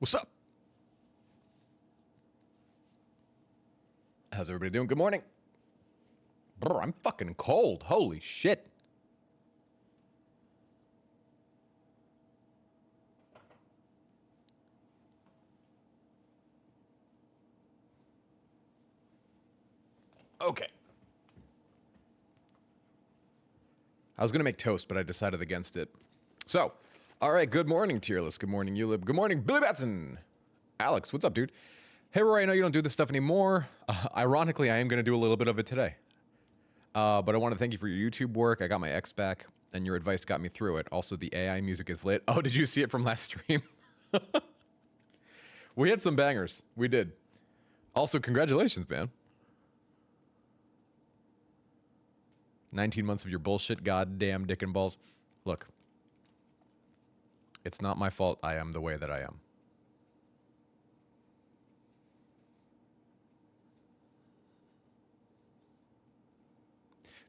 What's up? How's everybody doing? Good morning. Brr, I'm fucking cold. Holy shit. Okay. I was going to make toast, but I decided against it. So, all right, good morning, Tier List. Good morning, Ulib. Good morning, Billy Batson. Alex, what's up, dude? Hey, Roy, I know you don't do this stuff anymore. Ironically, I am going to do a little bit of it today. But I want to thank you for your YouTube work. I got my X back, and your advice got me through it. Also, the AI music is lit. Oh, did you see it from last stream? We had some bangers. We did. Also, congratulations, man. 19 months of your bullshit, goddamn dick and balls. Look, it's not my fault I am the way that I am.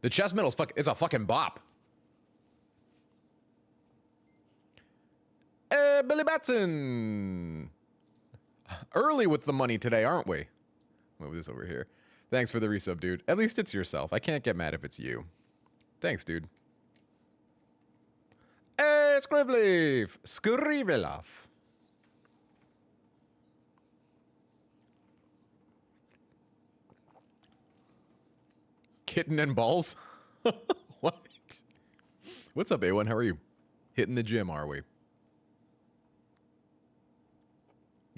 The chest metal's is a fucking bop. Billy Batson. Early with the money today, aren't we? Move this over here. Thanks for the resub, dude. At least it's yourself. I can't get mad if it's you. Thanks, dude. Scriveleaf. Scrivelov. Kitten and balls? What? What's up, A1? How are you? Hitting the gym, are we?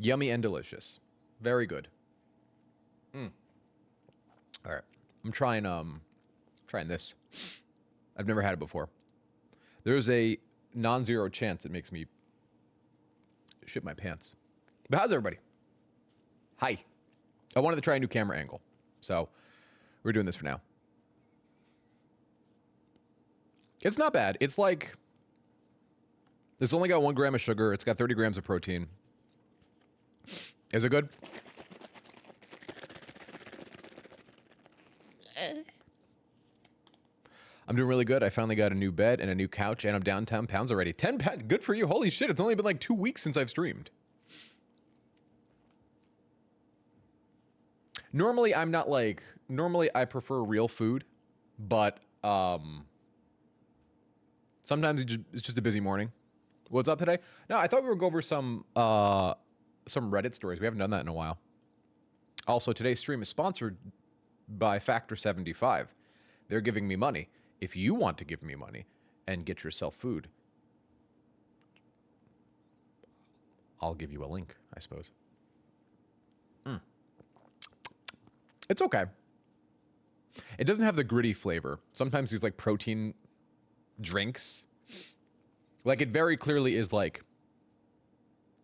Yummy and delicious. Very good. All right. I'm trying this. I've never had it before. There's a non-zero chance it makes me shit my pants. But how's everybody? Hi. I wanted to try a new camera angle, so we're doing this for now. It's not bad. It's like, it's only got 1 gram of sugar. It's got 30 grams of protein. Is it good? I'm doing really good. I finally got a new bed and a new couch, and I'm down 10 pounds already. 10 pounds? Good for you. Holy shit. It's only been like 2 weeks since I've streamed. Normally, I'm not like... Normally, I prefer real food, but sometimes it's just a busy morning. What's up today? No, I thought we would go over some Reddit stories. We haven't done that in a while. Also, today's stream is sponsored by Factor 75. They're giving me money. If you want to give me money and get yourself food, I'll give you a link, I suppose. It's okay. It doesn't have the gritty flavor. Sometimes these like protein drinks, like it very clearly is like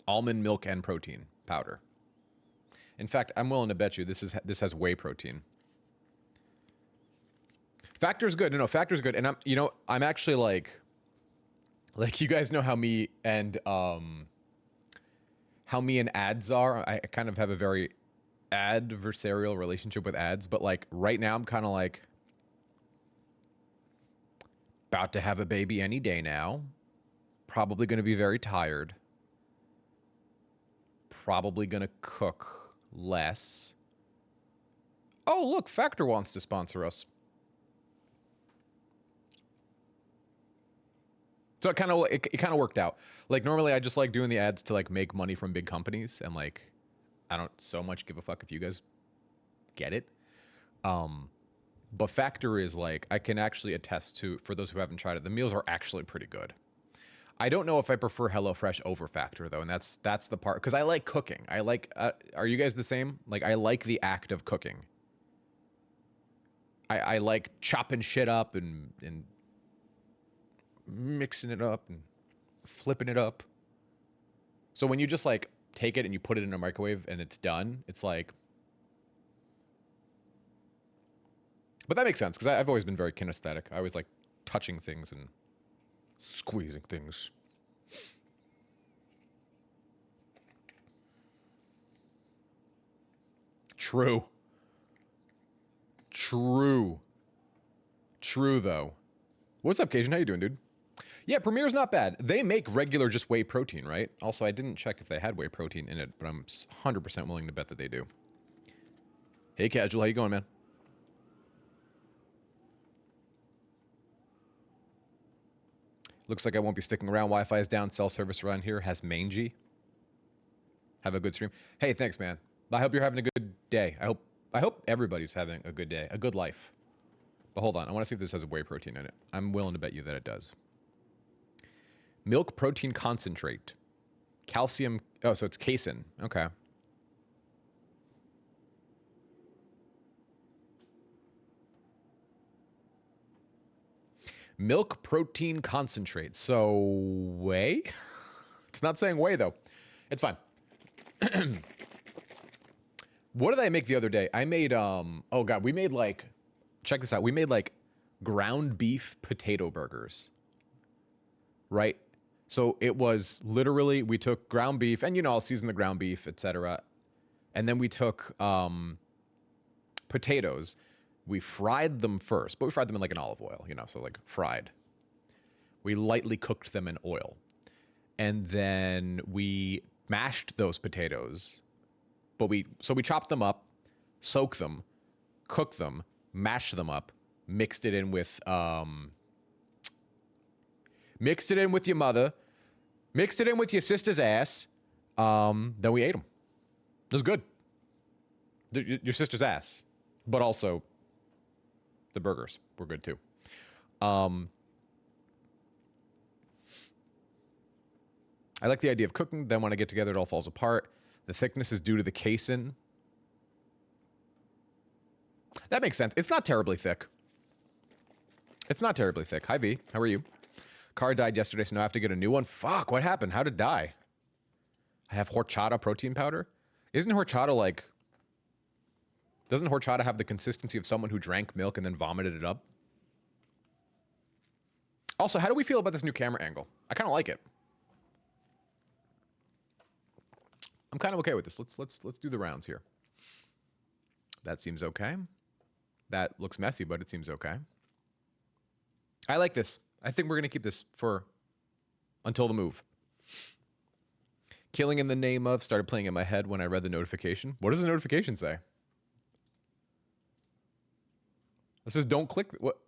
almond milk and protein powder. In fact, I'm willing to bet you this has whey protein. Factor's good. No, Factor's good. And I'm actually like you guys know how me and ads are. I kind of have a very adversarial relationship with ads, but like right now I'm kind of like about to have a baby any day now. Probably going to be very tired. Probably going to cook less. Oh, look, Factor wants to sponsor us. So it kind of worked out. Like normally I just like doing the ads to like make money from big companies, and like I don't so much give a fuck if you guys get it. But Factor is like, I can actually attest to, for those who haven't tried it, the meals are actually pretty good. I don't know if I prefer HelloFresh over Factor though, and that's the part, because I like cooking. I like, are you guys the same? Like I like the act of cooking. I like chopping shit up and mixing it up and flipping it up. So when you just like take it and you put it in a microwave and it's done, it's like... But that makes sense, because I've always been very kinesthetic. I always like touching things and squeezing things. True. True. True, though. What's up, Cajun? How you doing, dude? Yeah, Premier's not bad. They make regular just whey protein, right? Also, I didn't check if they had whey protein in it, but I'm 100% willing to bet that they do. Hey, Casual, how you going, man? Looks like I won't be sticking around. Wi-Fi is down. Cell service around here has mangy. Have a good stream. Hey, thanks, man. I hope you're having a good day. I hope everybody's having a good day, a good life. But hold on, I want to see if this has a whey protein in it. I'm willing to bet you that it does. Milk protein concentrate. Calcium. Oh, so it's casein. Okay. Milk protein concentrate. So whey? It's not saying whey though. It's fine. What did I make the other day? I made oh god, we made like, check this out. We made like ground beef potato burgers. Right? So it was literally, we took ground beef, and I'll season the ground beef, etc. And then we took potatoes. We fried them first, but we fried them in like an olive oil, so like fried. We lightly cooked them in oil. And then we mashed those potatoes, but we chopped them up, soaked them, cooked them, mashed them up, mixed it in with your mother, mixed it in with your sister's ass. Then we ate them. It was good. Your sister's ass, but also the burgers were good too. I like the idea of cooking. Then when I get together, it all falls apart. The thickness is due to the casein. That makes sense. It's not terribly thick. It's not terribly thick. Hi, V. How are you? Car died yesterday, so now I have to get a new one. Fuck, what happened? How did it die? I have horchata protein powder. Isn't horchata like... Doesn't horchata have the consistency of someone who drank milk and then vomited it up? Also, how do we feel about this new camera angle? I kind of like it. I'm kind of okay with this. Let's do the rounds here. That seems okay. That looks messy, but it seems okay. I like this. I think we're going to keep this for until the move. Killing in the name of started playing in my head when I read the notification. What does the notification say? It says don't click. What?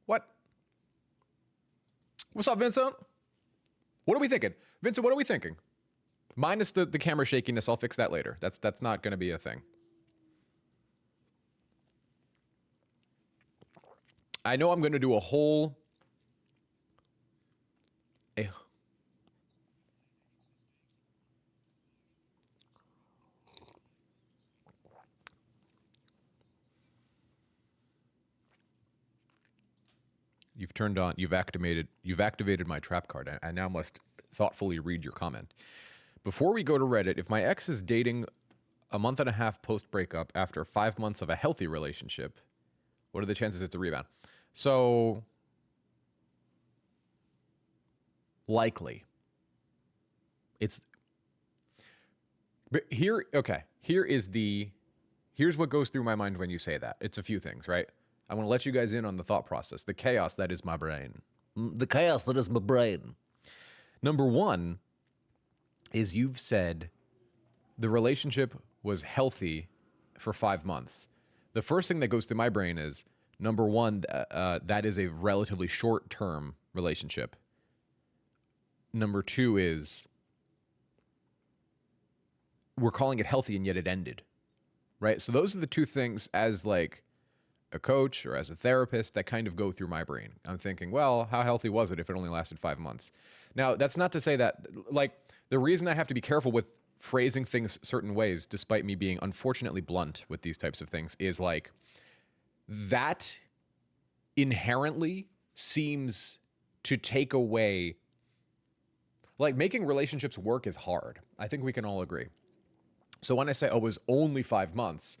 What? What's up, Vincent? What are we thinking? Vincent, what are we thinking? Minus the camera shakiness, I'll fix that later. That's not going to be a thing. I know I'm going to do a whole... You've turned on, you've activated my trap card. I now must thoughtfully read your comment. Before we go to Reddit, if my ex is dating a month and a half post breakup after 5 months of a healthy relationship, what are the chances it's a rebound? So, likely. But here, okay, here's what goes through my mind when you say that. It's a few things, right? I want to let you guys in on the thought process, the chaos that is my brain. The chaos that is my brain. Number one is you've said the relationship was healthy for 5 months. The first thing that goes through my brain is, number one, that is a relatively short-term relationship. Number two is we're calling it healthy and yet it ended, right? So those are the two things as like a coach or as a therapist that kind of go through my brain. I'm thinking, well, how healthy was it if it only lasted 5 months? Now, that's not to say that, like, the reason I have to be careful with phrasing things certain ways, despite me being unfortunately blunt with these types of things, is like, that inherently seems to take away, like, making relationships work is hard. I think we can all agree. So when I say, oh, it was only 5 months,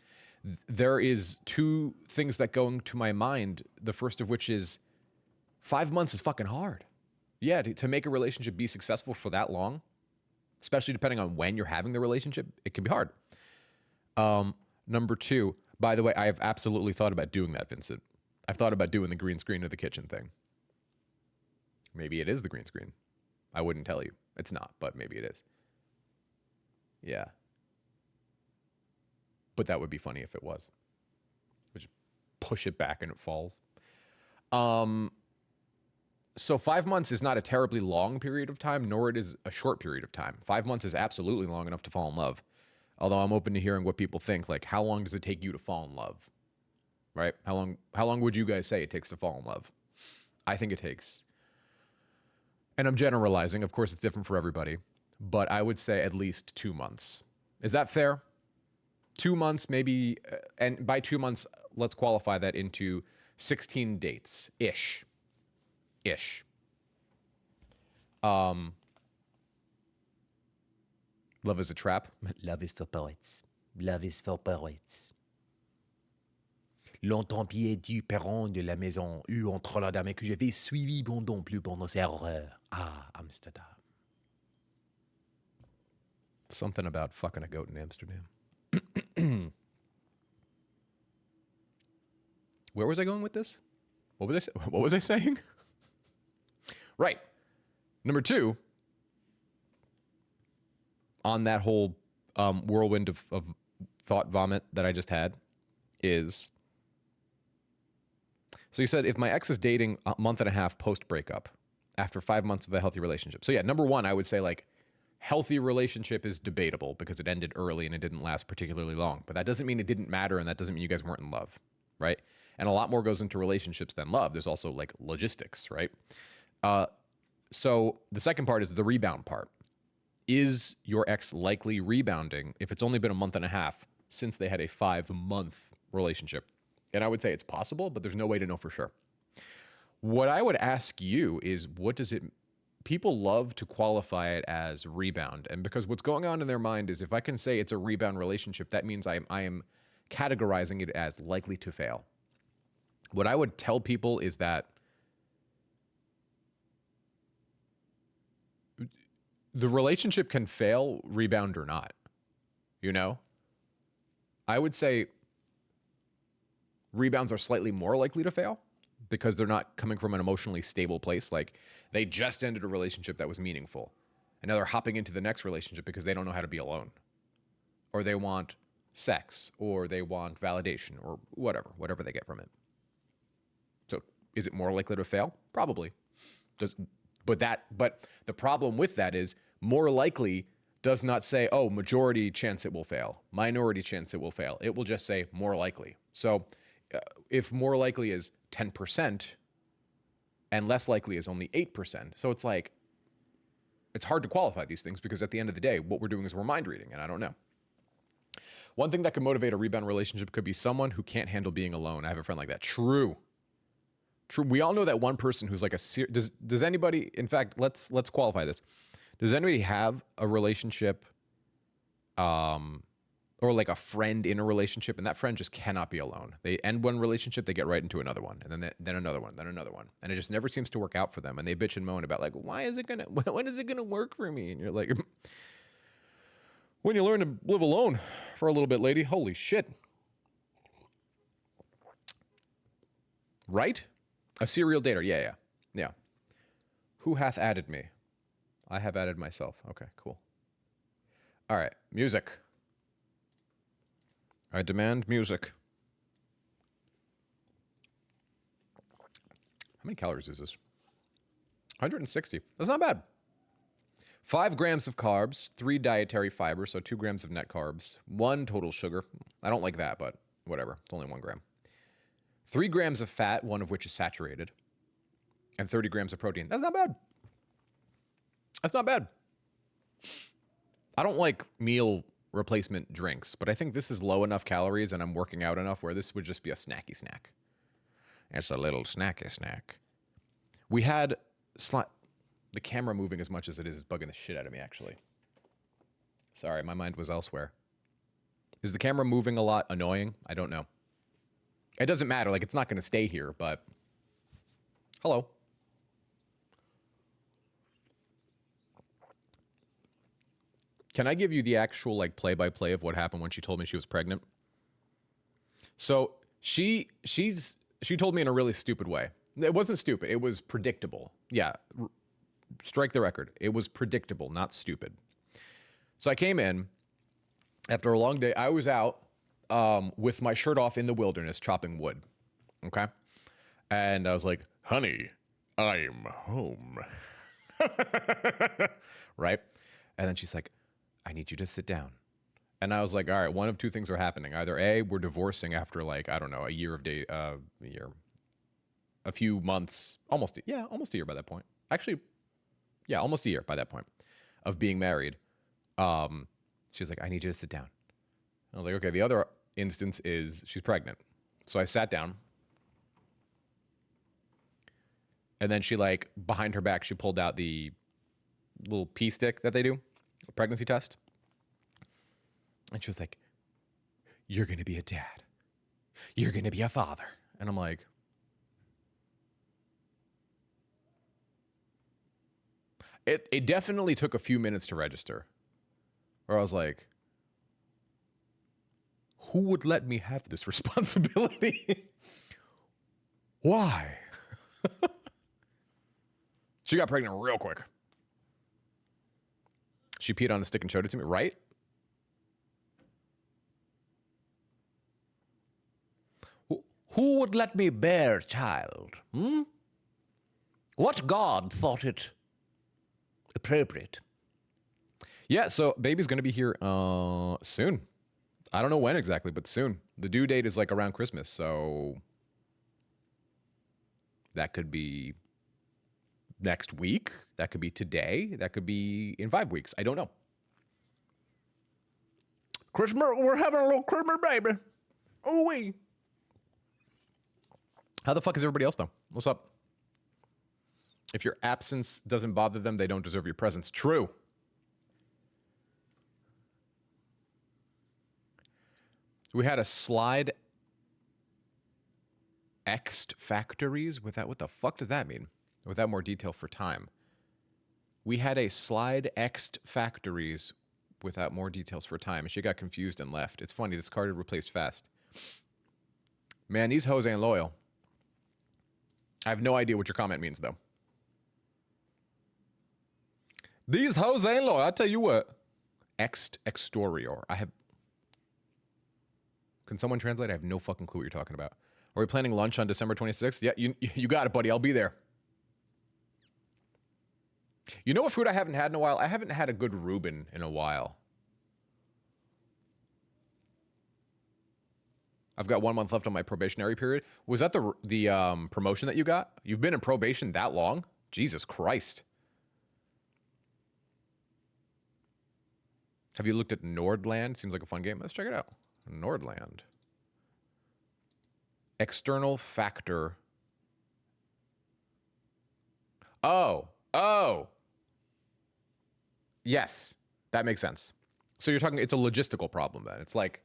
there is two things that go into my mind. The first of which is 5 months is fucking hard. Yeah, to make a relationship be successful for that long, especially depending on when you're having the relationship, it can be hard. Number two, by the way, I have absolutely thought about doing that, Vincent. I've thought about doing the green screen of the kitchen thing. Maybe it is the green screen. I wouldn't tell you. It's not, but maybe it is. Yeah. But that would be funny if it was. Would push it back and it falls. So 5 months is not a terribly long period of time, nor it is a short period of time. 5 months is absolutely long enough to fall in love. Although I'm open to hearing what people think. Like, how long does it take you to fall in love? Right? How long would you guys say it takes to fall in love? I think it takes, and I'm generalizing, of course it's different for everybody, but I would say at least 2 months. Is that fair? 2 months, maybe, and by 2 months, let's qualify that into 16 dates ish. Love is a trap. Love is for poets. Love is for poets. Longtemps pied du perron de la maison, eu entre la dame que je vais suivi bon don plus pour nos erreurs. Ah, Amsterdam. Something about fucking a goat in Amsterdam. Where was I going with this? What was I saying? Right. Number 2, on that whole whirlwind of thought vomit that I just had is, so you said if my ex is dating a month and a half post breakup after 5 months of a healthy relationship. So yeah, number 1, I would say like healthy relationship is debatable because it ended early and it didn't last particularly long. But that doesn't mean it didn't matter, and that doesn't mean you guys weren't in love, right? And a lot more goes into relationships than love. There's also like logistics, right? So the second part is the rebound part. Is your ex likely rebounding if it's only been a month and a half since they had a 5-month relationship? And I would say it's possible, but there's no way to know for sure. What I would ask you is, what does it, people love to qualify it as rebound. And because what's going on in their mind is, if I can say it's a rebound relationship, that means I am categorizing it as likely to fail. What I would tell people is that the relationship can fail, rebound or not. You know? I would say rebounds are slightly more likely to fail because they're not coming from an emotionally stable place. Like, they just ended a relationship that was meaningful, and now they're hopping into the next relationship because they don't know how to be alone, or they want sex, or they want validation, or whatever they get from it. So is it more likely to fail? Probably. But the problem with that is, more likely does not say, oh, majority chance it will fail, minority chance it will fail. It will just say more likely. So if more likely is 10% and less likely is only 8%. So it's like, it's hard to qualify these things because at the end of the day, what we're doing is we're mind reading, and I don't know. One thing that could motivate a rebound relationship could be someone who can't handle being alone. I have a friend like that. True. We all know that one person who's like does anybody, in fact, let's qualify this. Does anybody have a relationship or like a friend in a relationship, and that friend just cannot be alone? They end one relationship, they get right into another one, and then another one, then another one. And it just never seems to work out for them. And they bitch and moan about like, when is it gonna work for me? And you're like, when you learn to live alone for a little bit, lady, holy shit. Right? A serial dater. Yeah. Who hath added me? I have added myself. Okay, cool. All right, music. I demand music. How many calories is this? 160. That's not bad. 5 grams of carbs, 3 dietary fibers, so 2 grams of net carbs, 1 total sugar. I don't like that, but whatever. It's only 1 gram. 3 grams of fat, 1 of which is saturated, and 30 grams of protein. That's not bad. That's not bad. I don't like meal replacement drinks, but I think this is low enough calories and I'm working out enough where this would just be a snacky snack. It's a little snacky snack. We had the camera moving as much as it is bugging the shit out of me, actually. Sorry, my mind was elsewhere. Is the camera moving a lot annoying? I don't know. It doesn't matter. Like, it's not going to stay here, but hello. Can I give you the actual like play-by-play of what happened when she told me she was pregnant? So she told me in a really stupid way. It wasn't stupid. It was predictable. Yeah, strike the record. It was predictable, not stupid. So I came in after a long day. I was out with my shirt off in the wilderness chopping wood. Okay. And I was like, honey, I'm home. Right. And then she's like, I need you to sit down. And I was like, all right, one of two things are happening. Either A, we're divorcing after like, I don't know, a few months, almost a year by that point. Actually, yeah, almost a year by that point of being married. She's like, I need you to sit down. I was like, okay. The other instance is she's pregnant. So I sat down. And then she, like, behind her back, she pulled out the little pee stick that they do, a pregnancy test. And she was like, you're going to be a dad. You're going to be a father. And I'm like, it definitely took a few minutes to register. Where I was like, who would let me have this responsibility? Why? She got pregnant real quick. She peed on a stick and showed it to me, right? Who would let me bear child? What god thought it appropriate? Yeah, so baby's gonna be here soon. I don't know when exactly, but soon. The due date is like around Christmas, so that could be next week. That could be today. That could be in 5 weeks. I don't know. Christmas, we're having a little Christmas baby. Oh, wee. How the fuck is everybody else, though? What's up? If your absence doesn't bother them, they don't deserve your presence. True. We had a slide X'd factories without, what the fuck does that mean? Without more detail for time. We had a slide X'd factories without more details for time. And she got confused and left. It's funny, discarded, replaced fast. Man, these hoes ain't loyal. I have no idea what your comment means, though. These hoes ain't loyal. I'll tell you what. X'd exterior. Can someone translate? I have no fucking clue what you're talking about. Are we planning lunch on December 26th? Yeah, you got it, buddy. I'll be there. You know what food I haven't had in a while? I haven't had a good Reuben in a while. I've got 1 month left on my probationary period. Was that the promotion that you got? You've been in probation that long? Jesus Christ. Have you looked at Nordland? Seems like a fun game. Let's check it out. Nordland. External factor. Oh. Yes, that makes sense. So you're talking, it's a logistical problem then. It's like,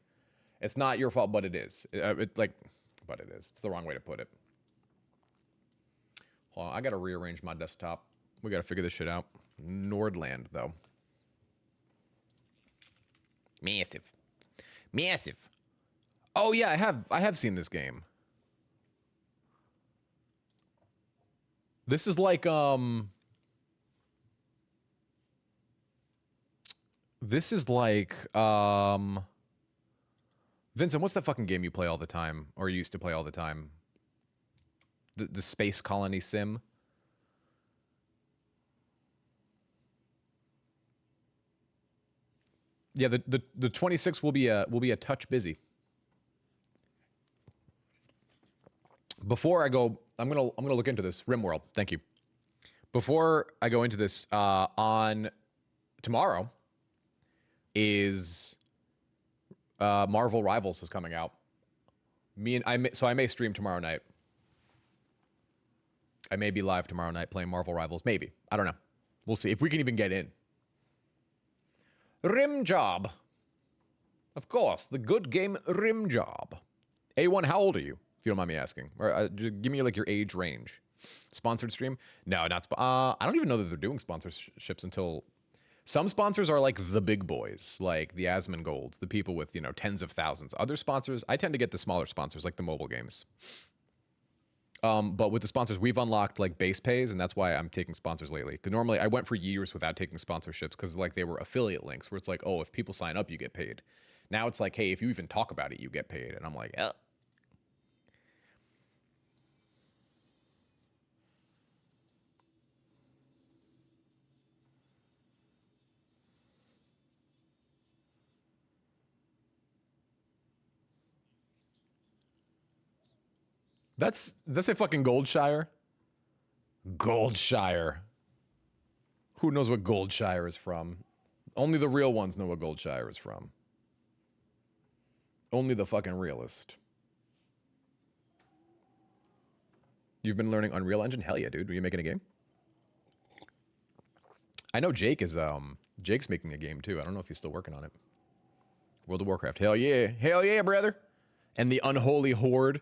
it's not your fault, but it is. But it is. It's the wrong way to put it. Hold on, I gotta rearrange my desktop. We gotta figure this shit out. Nordland, though. Massive. Oh yeah, I have seen this game. This is like Vincent, what's that fucking game you play all the time or used to play all the time? The space colony sim. Yeah, the 26 will be a touch busy. Before I go, I'm gonna look into this. RimWorld, thank you. Before I go into this, on tomorrow is Marvel Rivals is coming out. I may stream tomorrow night. I may be live tomorrow night playing Marvel Rivals. Maybe. I don't know. We'll see if we can even get in. Rim Job. Of course, the good game Rim Job. A1, how old are you? If you don't mind me asking. Or just give me like your age range. Sponsored stream? No, not I don't even know that they're doing sponsorships until some sponsors are like the big boys, like the Asmongold's, the people with, tens of thousands. Other sponsors, I tend to get the smaller sponsors like the mobile games. But with the sponsors, we've unlocked like base pays, and that's why I'm taking sponsors lately. Because normally I went for years without taking sponsorships because like they were affiliate links where it's like, oh, if people sign up, you get paid. Now it's like, hey, if you even talk about it, you get paid. And I'm like, eh. That's a fucking Goldshire. Goldshire. Who knows what Goldshire is from? Only the real ones know what Goldshire is from. Only the fucking realist. You've been learning Unreal Engine? Hell yeah, dude. Are you making a game? I know Jake is Jake's making a game too. I don't know if he's still working on it. World of Warcraft. Hell yeah. Hell yeah, brother. And the Unholy Horde,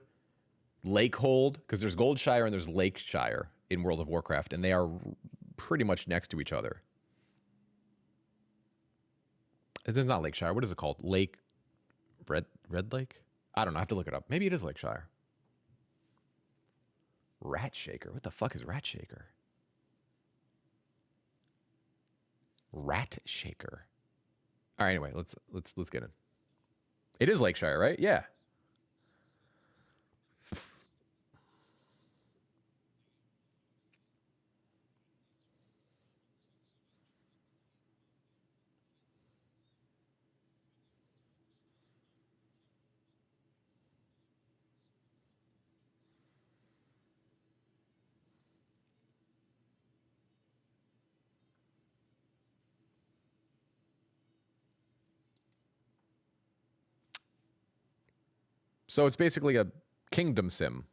Lakehold, because there's Goldshire and there's Lakeshire in World of Warcraft, and they are pretty much next to each other. It's not Lakeshire. What is it called? Red Lake? I don't know. I have to look it up. Maybe it is Lakeshire. Rat Shaker. What the fuck is Rat Shaker? Rat Shaker. All right. Anyway, let's get in. It is Lakeshire, right? Yeah. So it's basically a kingdom sim.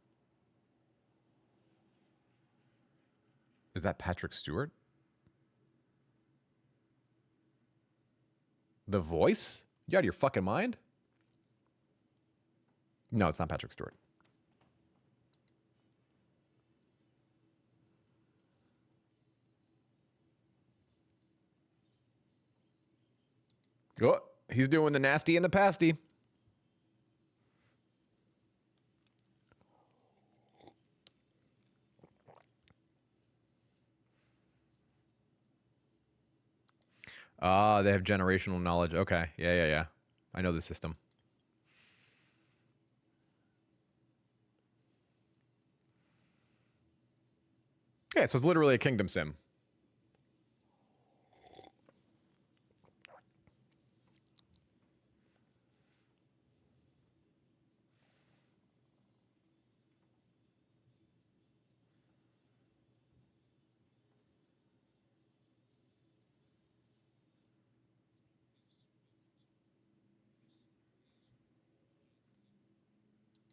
Is that Patrick Stewart? The voice? You out of your fucking mind? No, it's not Patrick Stewart. Oh, he's doing the nasty and the pasty. Ah, they have generational knowledge. Okay. Yeah. I know the system. Yeah, so it's literally a kingdom sim.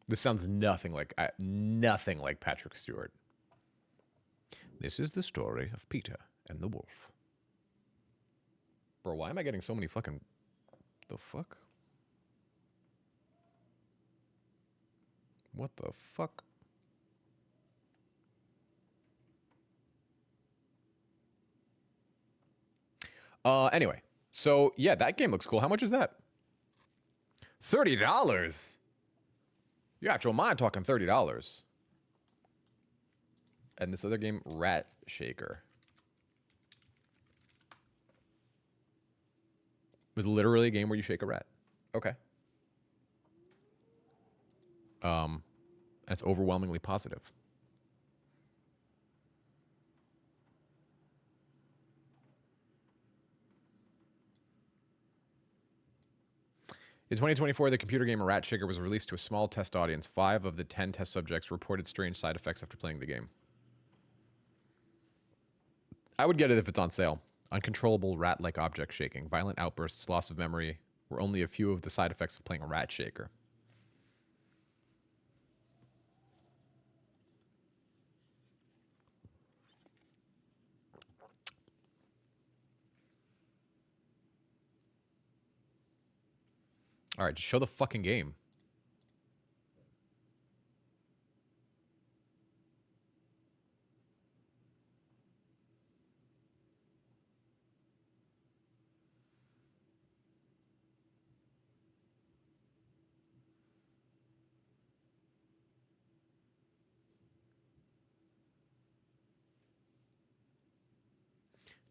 This sounds nothing like Patrick Stewart. This is the story of Peter and the wolf. Bro, why am I getting so many fucking... The fuck? What the fuck? Anyway. So, yeah, that game looks cool. How much is that? $30? You got your mind talking $30. And this other game, Rat Shaker. It's literally a game where you shake a rat. Okay. That's overwhelmingly positive. In 2024, the computer game Rat Shaker was released to a small test audience. 5 of the 10 test subjects reported strange side effects after playing the game. I would get it if it's on sale. Uncontrollable rat-like object shaking, violent outbursts, loss of memory were only a few of the side effects of playing a Rat Shaker. All right, just show the fucking game.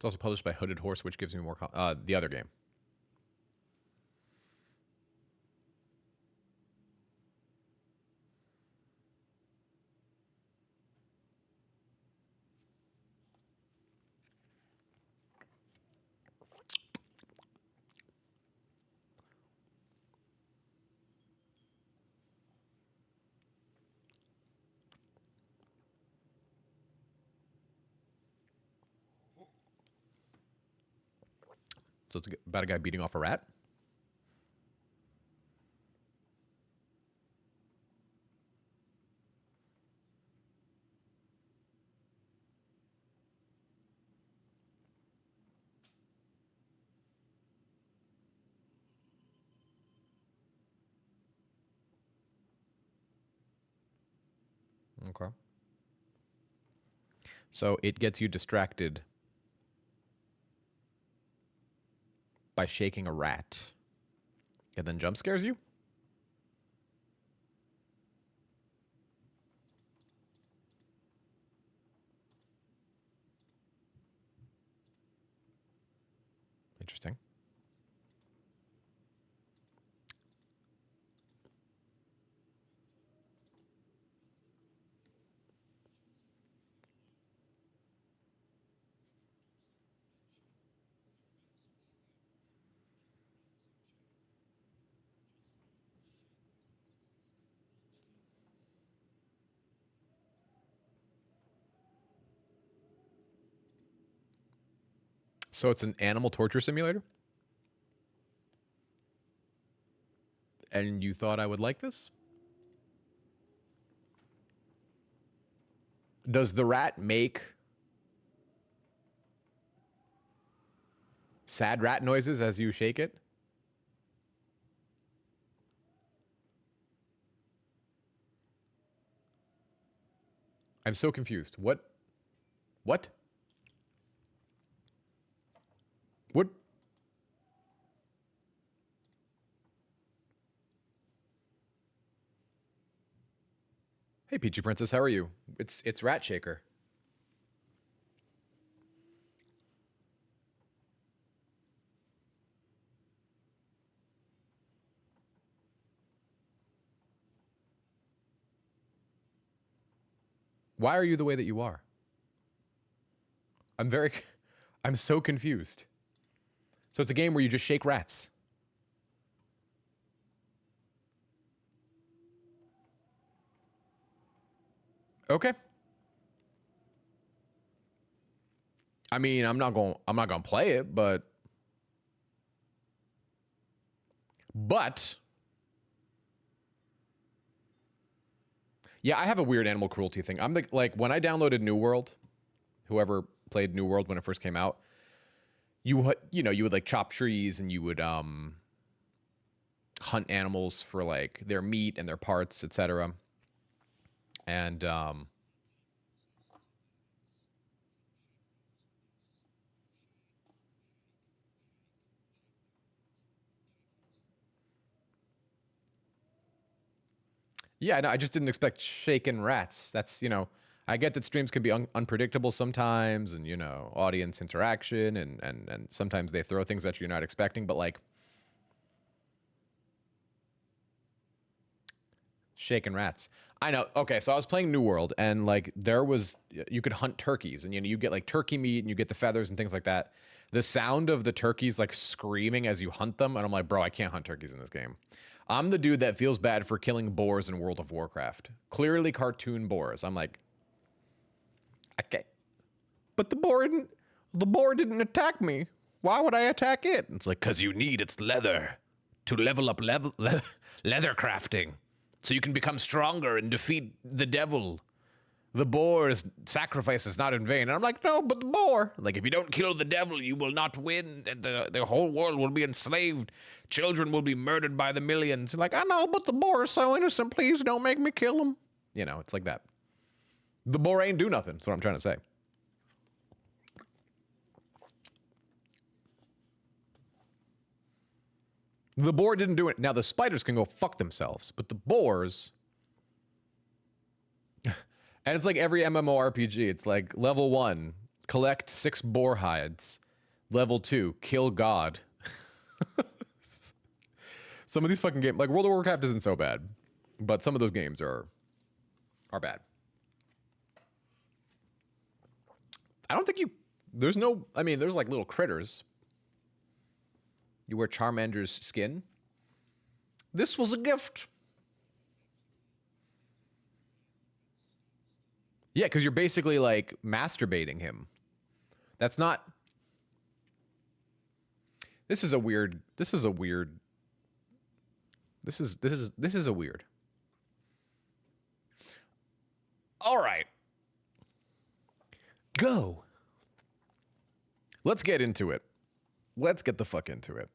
It's also published by Hooded Horse, which gives me more. The other game. So it's about a guy beating off a rat. Okay. So it gets you distracted by shaking a rat. And then jump scares you? Interesting. So it's an animal torture simulator? And you thought I would like this? Does the rat make sad rat noises as you shake it? I'm so confused. What? What? What? Hey, Peachy Princess, how are you? It's Rat Shaker. Why are you the way that you are? I'm so confused. So it's a game where you just shake rats. Okay. I mean, I'm not going to play it, but yeah, I have a weird animal cruelty thing. I'm like when I downloaded New World, whoever played New World when it first came out, you would like chop trees and you would hunt animals for like their meat and their parts, etc. And yeah, no, I just didn't expect shaken rats. That's, I get that streams can be unpredictable sometimes, and audience interaction, and sometimes they throw things that you're not expecting, but like shaken rats. I know. Okay, so I was playing New World, and like you could hunt turkeys, and you get like turkey meat, and you get the feathers and things like that. The sound of the turkeys like screaming as you hunt them, and I'm like, bro, I can't hunt turkeys in this game. I'm the dude that feels bad for killing boars in World of Warcraft. Clearly cartoon boars. I'm like, okay, but the boar didn't attack me. Why would I attack it? It's like, cause you need its leather to level up leather crafting, so you can become stronger and defeat the devil. The boar's sacrifice is not in vain. And I'm like, no, but the boar. Like, if you don't kill the devil, you will not win. And the whole world will be enslaved. Children will be murdered by the millions. Like, I know, but the boar is so innocent. Please don't make me kill him. It's like that. The boar ain't do nothing. That's what I'm trying to say. The boar didn't do it. Now, the spiders can go fuck themselves, but the boars... And it's like every MMORPG. It's like level 1, collect 6 boar hides. Level 2, kill God. Some of these fucking games, like World of Warcraft isn't so bad, but some of those games are bad. I don't think you, there's no, I mean, there's like little critters. You wear Charmander's skin. This was a gift. Yeah, because you're basically like masturbating him. That's not. This is a weird. This is a weird. This is a weird. All right. Go. Let's get into it. Let's get the fuck into it.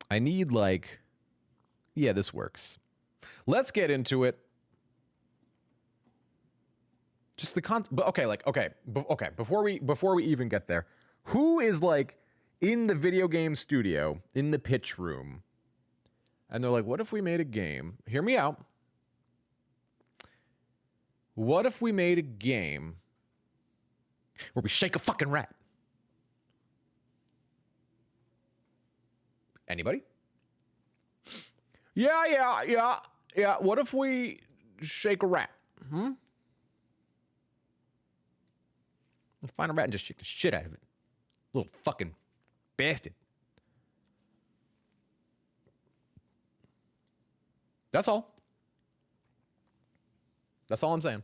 I need like, yeah, this works. Let's get into it. Just the but okay, like okay, before we even get there, who is like in the video game studio in the pitch room, and they're like, "What if we made a game? Hear me out. What if we made a game where we shake a fucking rat?" Anybody? Yeah. What if we shake a rat? Find a rat and just shake the shit out of it. Little fucking bastard. That's all. That's all I'm saying.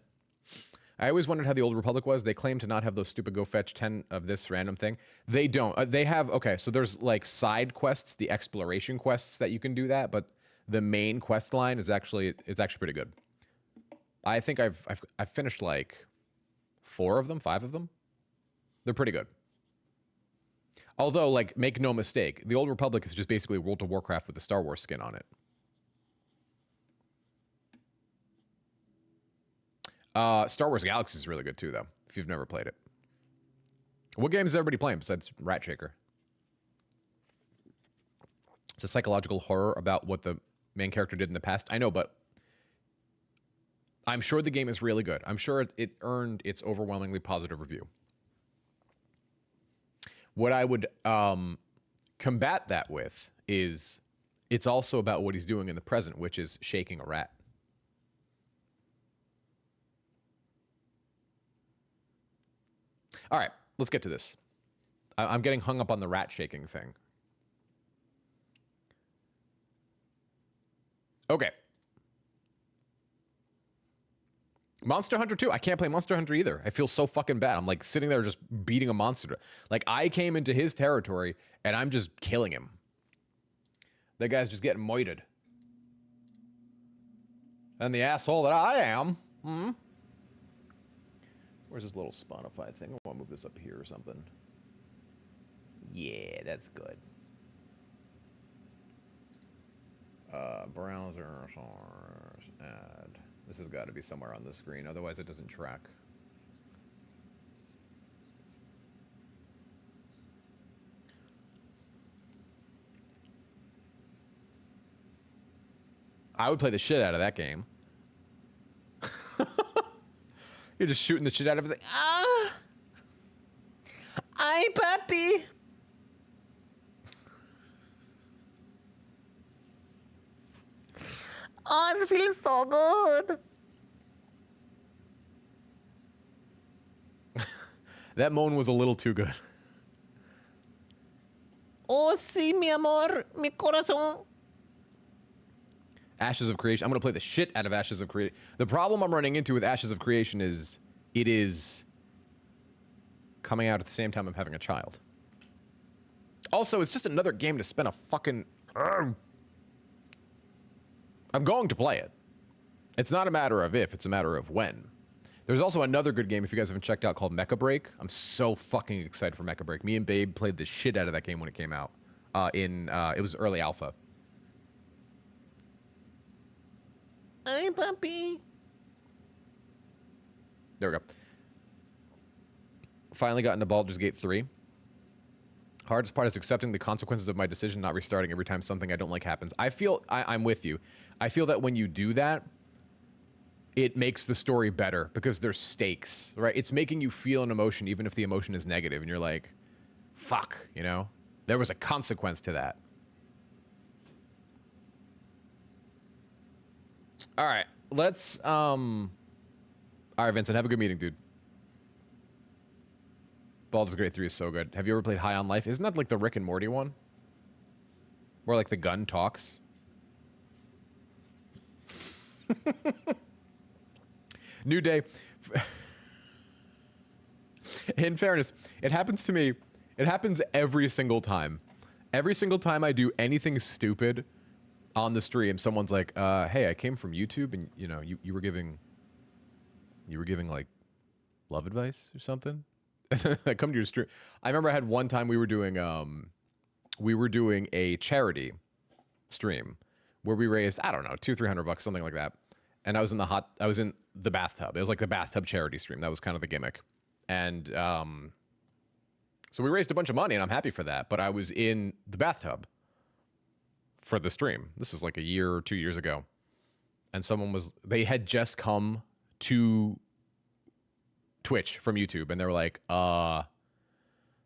I always wondered how the Old Republic was. They claim to not have those stupid go fetch 10 of this random thing. They don't. They have, okay, so there's like side quests, the exploration quests that you can do that, but the main quest line is actually pretty good. I think I've finished like 4 of them, 5 of them. They're pretty good. Although, like, make no mistake, the Old Republic is just basically World of Warcraft with a Star Wars skin on it. Star Wars Galaxy is really good too, though, if you've never played it. What games is everybody playing besides Rat Shaker? It's a psychological horror about what the main character did in the past. I know, but I'm sure the game is really good. I'm sure it earned its overwhelmingly positive review. What I would combat that with is it's also about what he's doing in the present, which is shaking a rat. All right, let's get to this. I'm getting hung up on the rat shaking thing. Okay. Monster Hunter 2. I can't play Monster Hunter either. I feel so fucking bad. I'm like sitting there just beating a monster. Like I came into his territory and I'm just killing him. That guy's just getting moited. And the asshole that I am. Where's this little Spotify thing? I want to move this up here or something. Yeah, that's good. Browser source add. This has got to be somewhere on the screen, otherwise it doesn't track. I would play the shit out of that game. You're just shooting the shit out of it. Like, ay, papi. Oh, it feels so good. That moan was a little too good. Oh, sí, mi amor, mi corazón. Ashes of Creation. I'm going to play the shit out of Ashes of Creation. The problem I'm running into with Ashes of Creation is it is coming out at the same time I'm having a child. Also, it's just another game to spend a fucking... I'm going to play it. It's not a matter of if, it's a matter of when. There's also another good game, if you guys haven't checked out, called Mecha Break. I'm so fucking excited for Mecha Break. Me and Babe played the shit out of that game when it came out. It was early alpha. Hi, puppy. There we go. Finally got into Baldur's Gate 3. Hardest part is accepting the consequences of my decision, not restarting every time something I don't like happens. I'm with you. I feel that when you do that, it makes the story better because there's stakes, right? It's making you feel an emotion even if the emotion is negative and you're like, fuck, you know? There was a consequence to that. All right, let's all right, Vincent, have a good meeting, dude. Baldur's Gate 3 is so good. Have you ever played High on Life? Isn't that like the Rick and Morty one? Where like the gun talks? New day. In fairness, it happens to me. It happens every single time. Every single time I do anything stupid on the stream, someone's like, hey, I came from YouTube and you know, you were giving like love advice or something. I come to your stream. I remember I had one time we were doing a charity stream where we raised, I don't know, $200-300, something like that. And I was in the bathtub. It was like the bathtub charity stream. That was kind of the gimmick. And so we raised a bunch of money and I'm happy for that. But I was in the bathtub for the stream. This was like a year or 2 years ago. And they had just come to Twitch from YouTube and they were like, are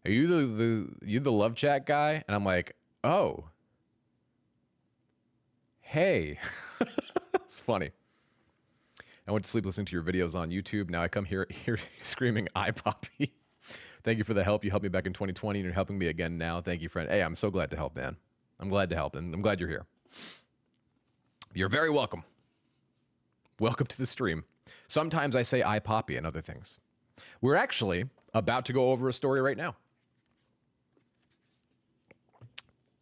you the love chat guy? And I'm like, oh, hey. It's funny. I went to sleep listening to your videos on YouTube. Now I come here screaming iPoppy. Thank you for the help. You helped me back in 2020 and you're helping me again now. Thank you, friend. Hey, I'm so glad to help, man. I'm glad to help and I'm glad you're here. You're very welcome. Welcome to the stream. Sometimes I say iPoppy and other things. We're actually about to go over a story right now.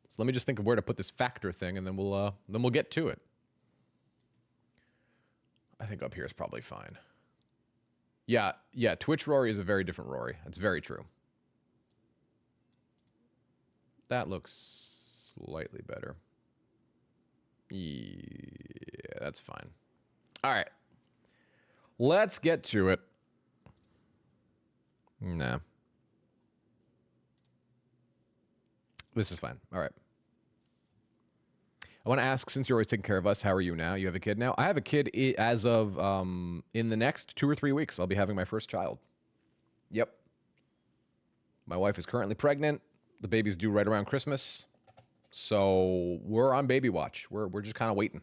So let me just think of where to put this factor thing and then we'll get to it. I think up here is probably fine. Yeah, Twitch Rory is a very different Rory. That's very true. That looks slightly better. Yeah, that's fine. All right. Let's get to it. Nah. This is fine. All right. I want to ask, since you're always taking care of us, how are you now? You have a kid now? I have a kid as of in the next 2 or 3 weeks. I'll be having my first child. Yep. My wife is currently pregnant. The baby's due right around Christmas. So we're on baby watch. We're just kind of waiting.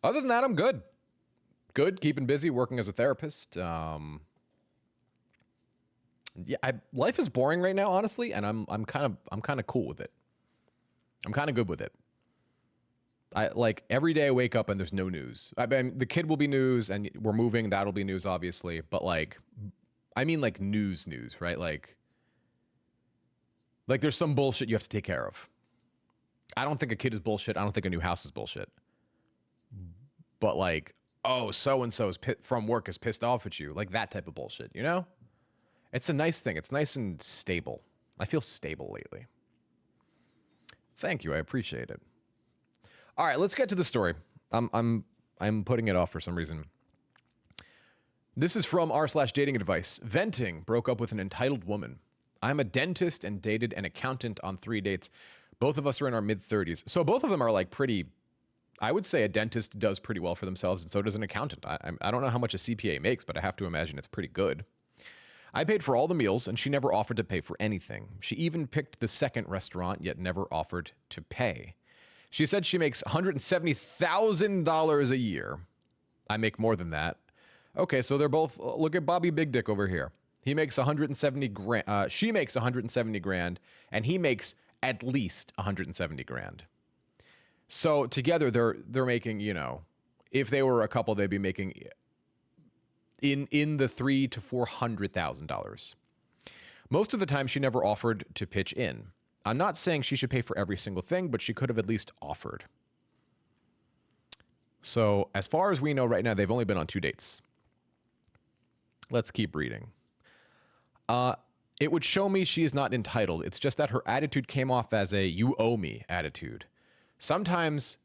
Other than that, I'm good. Good, keeping busy, working as a therapist. Life is boring right now, honestly, and I'm kind of cool with it. I'm kind of good with it. I like every day I wake up and there's no news. I mean, the kid will be news and we're moving. That'll be news, obviously. But like, I mean like news, right? Like there's some bullshit you have to take care of. I don't think a kid is bullshit. I don't think a new house is bullshit. But like, oh, so-and-so's from work is pissed off at you. Like that type of bullshit, you know? It's a nice thing. It's nice and stable. I feel stable lately. Thank you. I appreciate it. All right, let's get to the story. I'm putting it off for some reason. This is from r/dating advice. Venting, broke up with an entitled woman. I'm a dentist and dated an accountant on 3 dates. Both of us are in our mid-30s. So both of them are like pretty, I would say a dentist does pretty well for themselves and so does an accountant. I don't know how much a CPA makes, but I have to imagine it's pretty good. I paid for all the meals and she never offered to pay for anything. She even picked the second restaurant, yet never offered to pay. She said she makes $170,000 a year. I make more than that. Okay, so they're both, look at Bobby Big Dick over here. He makes 170 grand, she makes 170 grand, and he makes at least 170 grand. So together they're making, you know, if they were a couple, they'd be making in the $300,000 to $400,000. Most of the time, she never offered to pitch in. I'm not saying she should pay for every single thing, but she could have at least offered. So as far as we know right now, they've only been on 2 dates. Let's keep reading. It would show me she is not entitled. It's just that her attitude came off as a you owe me attitude. Sometimes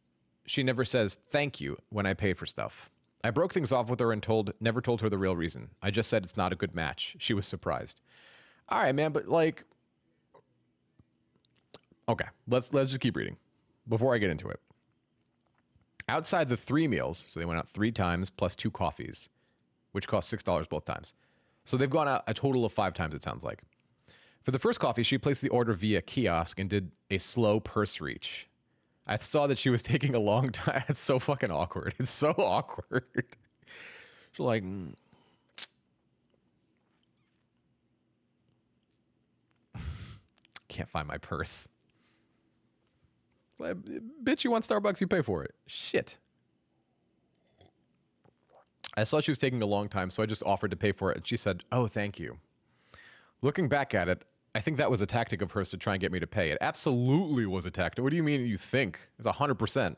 she never says thank you when I pay for stuff. I broke things off with her and never told her the real reason. I just said it's not a good match. She was surprised. All right, man, but like, okay, let's just keep reading before I get into it. Outside the 3 meals, so they went out 3 times plus 2 coffees, which cost $6 both times. So they've gone out a total of 5 times, it sounds like. For the first coffee, she placed the order via kiosk and did a slow purse reach. I saw that she was taking a long time. It's so fucking awkward. It's so awkward. She's like, can't find my purse. Like, bitch, you want Starbucks, you pay for it. Shit. I saw she was taking a long time, so I just offered to pay for it, and she said, oh, thank you. Looking back at it, I think that was a tactic of hers to try and get me to pay. It absolutely was a tactic. What do you mean you think? It's 100%.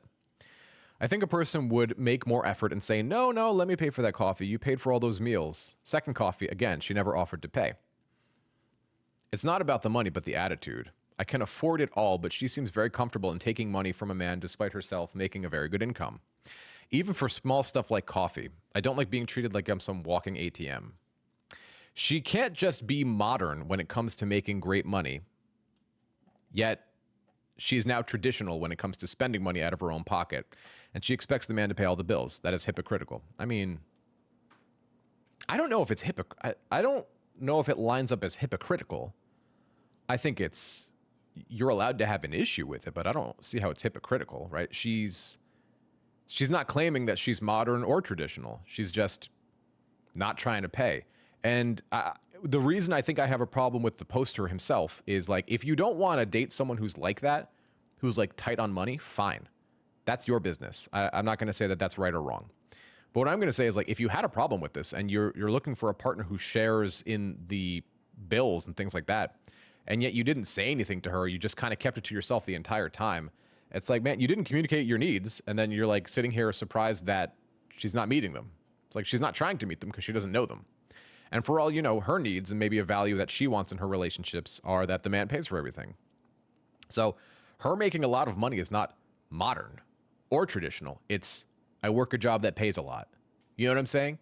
I think a person would make more effort and say, no, let me pay for that coffee. You paid for all those meals. Second coffee, again, she never offered to pay. It's not about the money, but the attitude. I can afford it all, but she seems very comfortable in taking money from a man despite herself making a very good income. Even for small stuff like coffee. I don't like being treated like I'm some walking ATM. She can't just be modern when it comes to making great money, yet she's now traditional when it comes to spending money out of her own pocket, and she expects the man to pay all the bills. That is hypocritical. I mean, I don't know if it's I don't know if it lines up as hypocritical. I think you're allowed to have an issue with it, but I don't see how it's hypocritical, right? She's not claiming that she's modern or traditional. She's just not trying to pay. And the reason I think I have a problem with the poster himself is like, if you don't want to date someone who's like that, who's like tight on money, fine. That's your business. I'm not going to say that that's right or wrong. But what I'm going to say is like, if you had a problem with this and you're looking for a partner who shares in the bills and things like that, and yet you didn't say anything to her, you just kind of kept it to yourself the entire time. It's like, man, you didn't communicate your needs, and then you're like sitting here surprised that she's not meeting them. It's like she's not trying to meet them because she doesn't know them. And for all you know, her needs and maybe a value that she wants in her relationships are that the man pays for everything. So her making a lot of money is not modern or traditional. It's, I work a job that pays a lot. You know what I'm saying?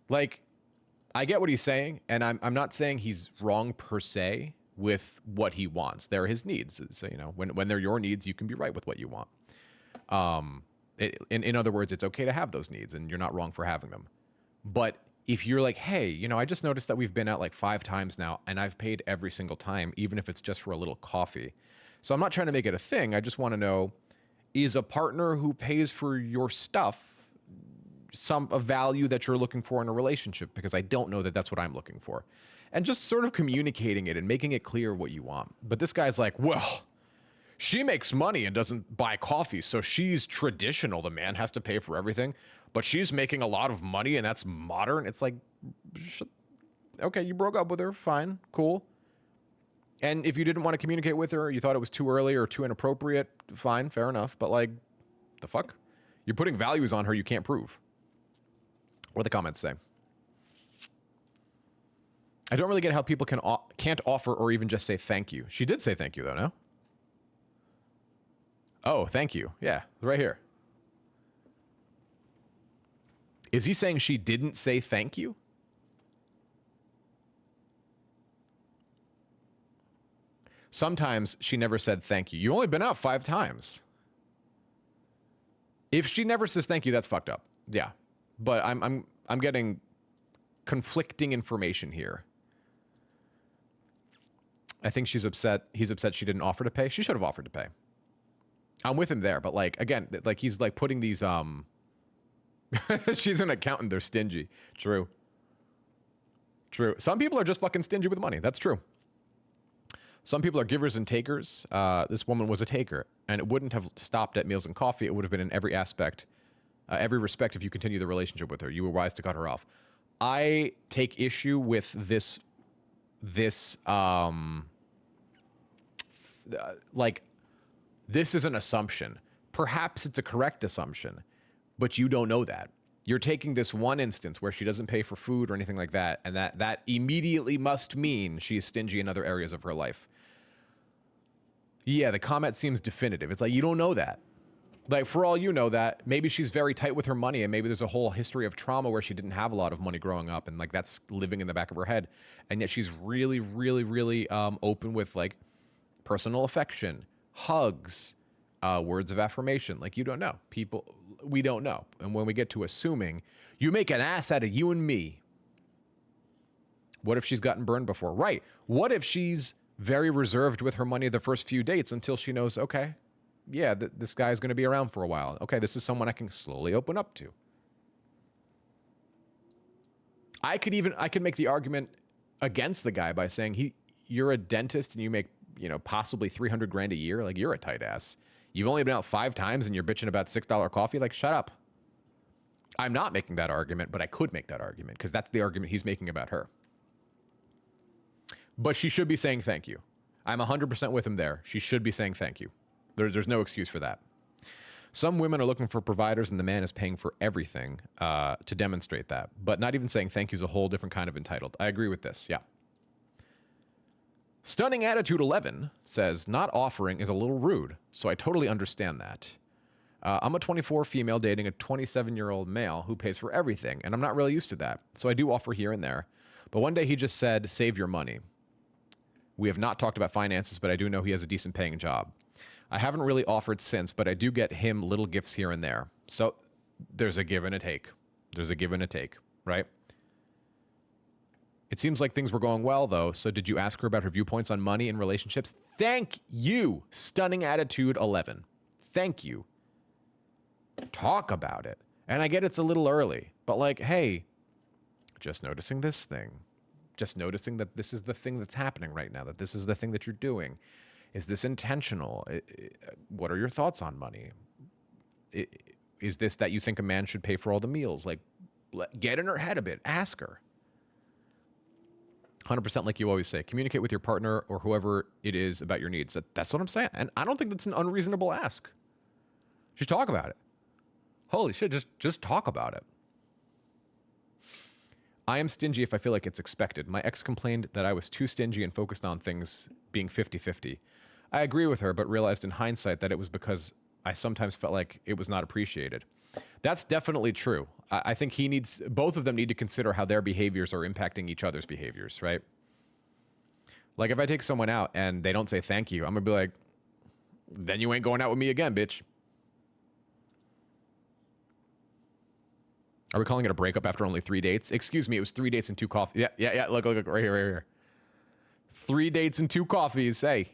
Like, I get what he's saying, and I'm not saying he's wrong per se with what he wants. They're his needs. So, you know, when they're your needs, you can be right with what you want. In other words, it's okay to have those needs, and you're not wrong for having them. But if you're like, hey, you know, I just noticed that we've been out like 5 times now, and I've paid every single time, even if it's just for a little coffee. So I'm not trying to make it a thing. I just want to know, is a partner who pays for your stuff a value that you're looking for in a relationship? Because I don't know that that's what I'm looking for. And just sort of communicating it and making it clear what you want. But this guy's like, well, she makes money and doesn't buy coffee, so she's traditional. The man has to pay for everything. But she's making a lot of money, and that's modern. It's like, okay, you broke up with her. Fine, cool. And if you didn't want to communicate with her, you thought it was too early or too inappropriate, fine, fair enough. But like, the fuck? You're putting values on her you can't prove. What do the comments say? I don't really get how people can't offer or even just say thank you. She did say thank you, though, no? Oh, thank you. Yeah, right here. Is he saying she didn't say thank you? Sometimes she never said thank you. You've only been out 5 times. If she never says thank you, that's fucked up. Yeah. But I'm getting conflicting information here. I think she's upset. He's upset she didn't offer to pay. She should have offered to pay. I'm with him there, but like, again, like he's like putting these she's an accountant, they're stingy. True. Some people are just fucking stingy with money. That's true. Some people are givers and takers. This woman was a taker, and it wouldn't have stopped at meals and coffee. It would have been in every aspect, every respect if you continue the relationship with her. You were wise to cut her off. I take issue with this like, this is an assumption. Perhaps it's a correct assumption, but you don't know that. You're taking this one instance where she doesn't pay for food or anything like that, and that immediately must mean she is stingy in other areas of her life. Yeah, the comment seems definitive. It's like, you don't know that. Like, for all you know that, maybe she's very tight with her money, and maybe there's a whole history of trauma where she didn't have a lot of money growing up, and like that's living in the back of her head. And yet she's really, really, really open with like personal affection, hugs, words of affirmation. Like, you don't know. People, we don't know. And when we get to assuming, you make an ass out of you and me. What if she's gotten burned before? Right. What if she's very reserved with her money the first few dates until she knows, okay, yeah, this guy's going to be around for a while. Okay, this is someone I can slowly open up to. I could make the argument against the guy by saying you're a dentist and you make, possibly 300 grand a year. Like, you're a tight ass. You've only been out 5 times and you're bitching about $6 coffee. Like, shut up. I'm not making that argument, but I could make that argument because that's the argument he's making about her. But she should be saying thank you. I'm 100% with him there. She should be saying thank you. There's no excuse for that. Some women are looking for providers and the man is paying for everything to demonstrate that. But not even saying thank you is a whole different kind of entitled. I agree with this, yeah. Stunning Attitude 11 says, not offering is a little rude, so I totally understand that. I'm a 24 female dating a 27-year-old male who pays for everything, and I'm not really used to that, so I do offer here and there. But one day he just said, save your money. We have not talked about finances, but I do know he has a decent paying job. I haven't really offered since, but I do get him little gifts here and there. So there's a give and a take. There's a give and a take, right? It seems like things were going well, though. So did you ask her about her viewpoints on money and relationships? Thank you, Stunning Attitude 11. Thank you. Talk about it. And I get it's a little early, but like, hey, just noticing this thing. Just noticing that this is the thing that's happening right now, that this is the thing that you're doing. Is this intentional? What are your thoughts on money? Is this that you think a man should pay for all the meals? Like, get in her head a bit. Ask her. 100% like you always say. Communicate with your partner or whoever it is about your needs. That's what I'm saying. And I don't think that's an unreasonable ask. Just talk about it. Holy shit, just talk about it. I am stingy if I feel like it's expected. My ex complained that I was too stingy and focused on things being 50-50. I agree with her, but realized in hindsight that it was because I sometimes felt like it was not appreciated. That's definitely true. I think both of them need to consider how their behaviors are impacting each other's behaviors, right? Like, if I take someone out and they don't say thank you, I'm going to be like, then you ain't going out with me again, bitch. Are we calling it a breakup after only 3 dates? Excuse me, it was 3 dates and 2 coffees. Yeah. Look, right here. 3 dates and 2 coffees. Hey.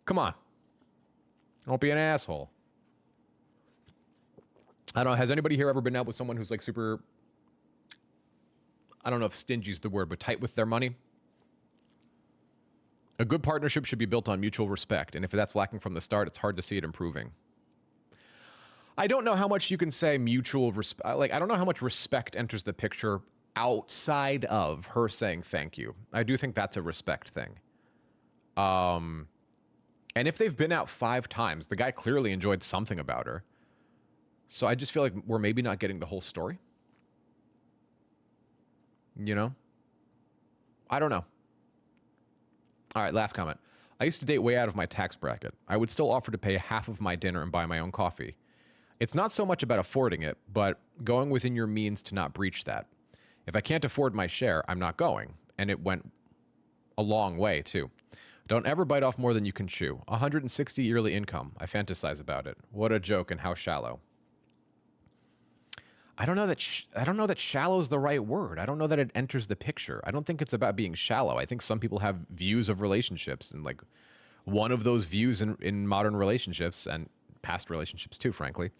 Come on. Don't be an asshole. I don't know. Has anybody here ever been out with someone who's like super, I don't know if stingy is the word, but tight with their money? A good partnership should be built on mutual respect. And if that's lacking from the start, it's hard to see it improving. I don't know how much you can say mutual respect. Like, I don't know how much respect enters the picture outside of her saying thank you. I do think that's a respect thing. And if they've been out 5 times, the guy clearly enjoyed something about her. So I just feel like we're maybe not getting the whole story. You know? I don't know. All right, last comment. I used to date way out of my tax bracket. I would still offer to pay half of my dinner and buy my own coffee. It's not so much about affording it, but going within your means to not breach that. If I can't afford my share, I'm not going. And it went a long way, too. Don't ever bite off more than you can chew. 160 yearly income. I fantasize about it. What a joke and how shallow. I don't know that shallow is the right word. I don't know that it enters the picture. I don't think it's about being shallow. I think some people have views of relationships, and like one of those views in modern relationships and past relationships too, frankly,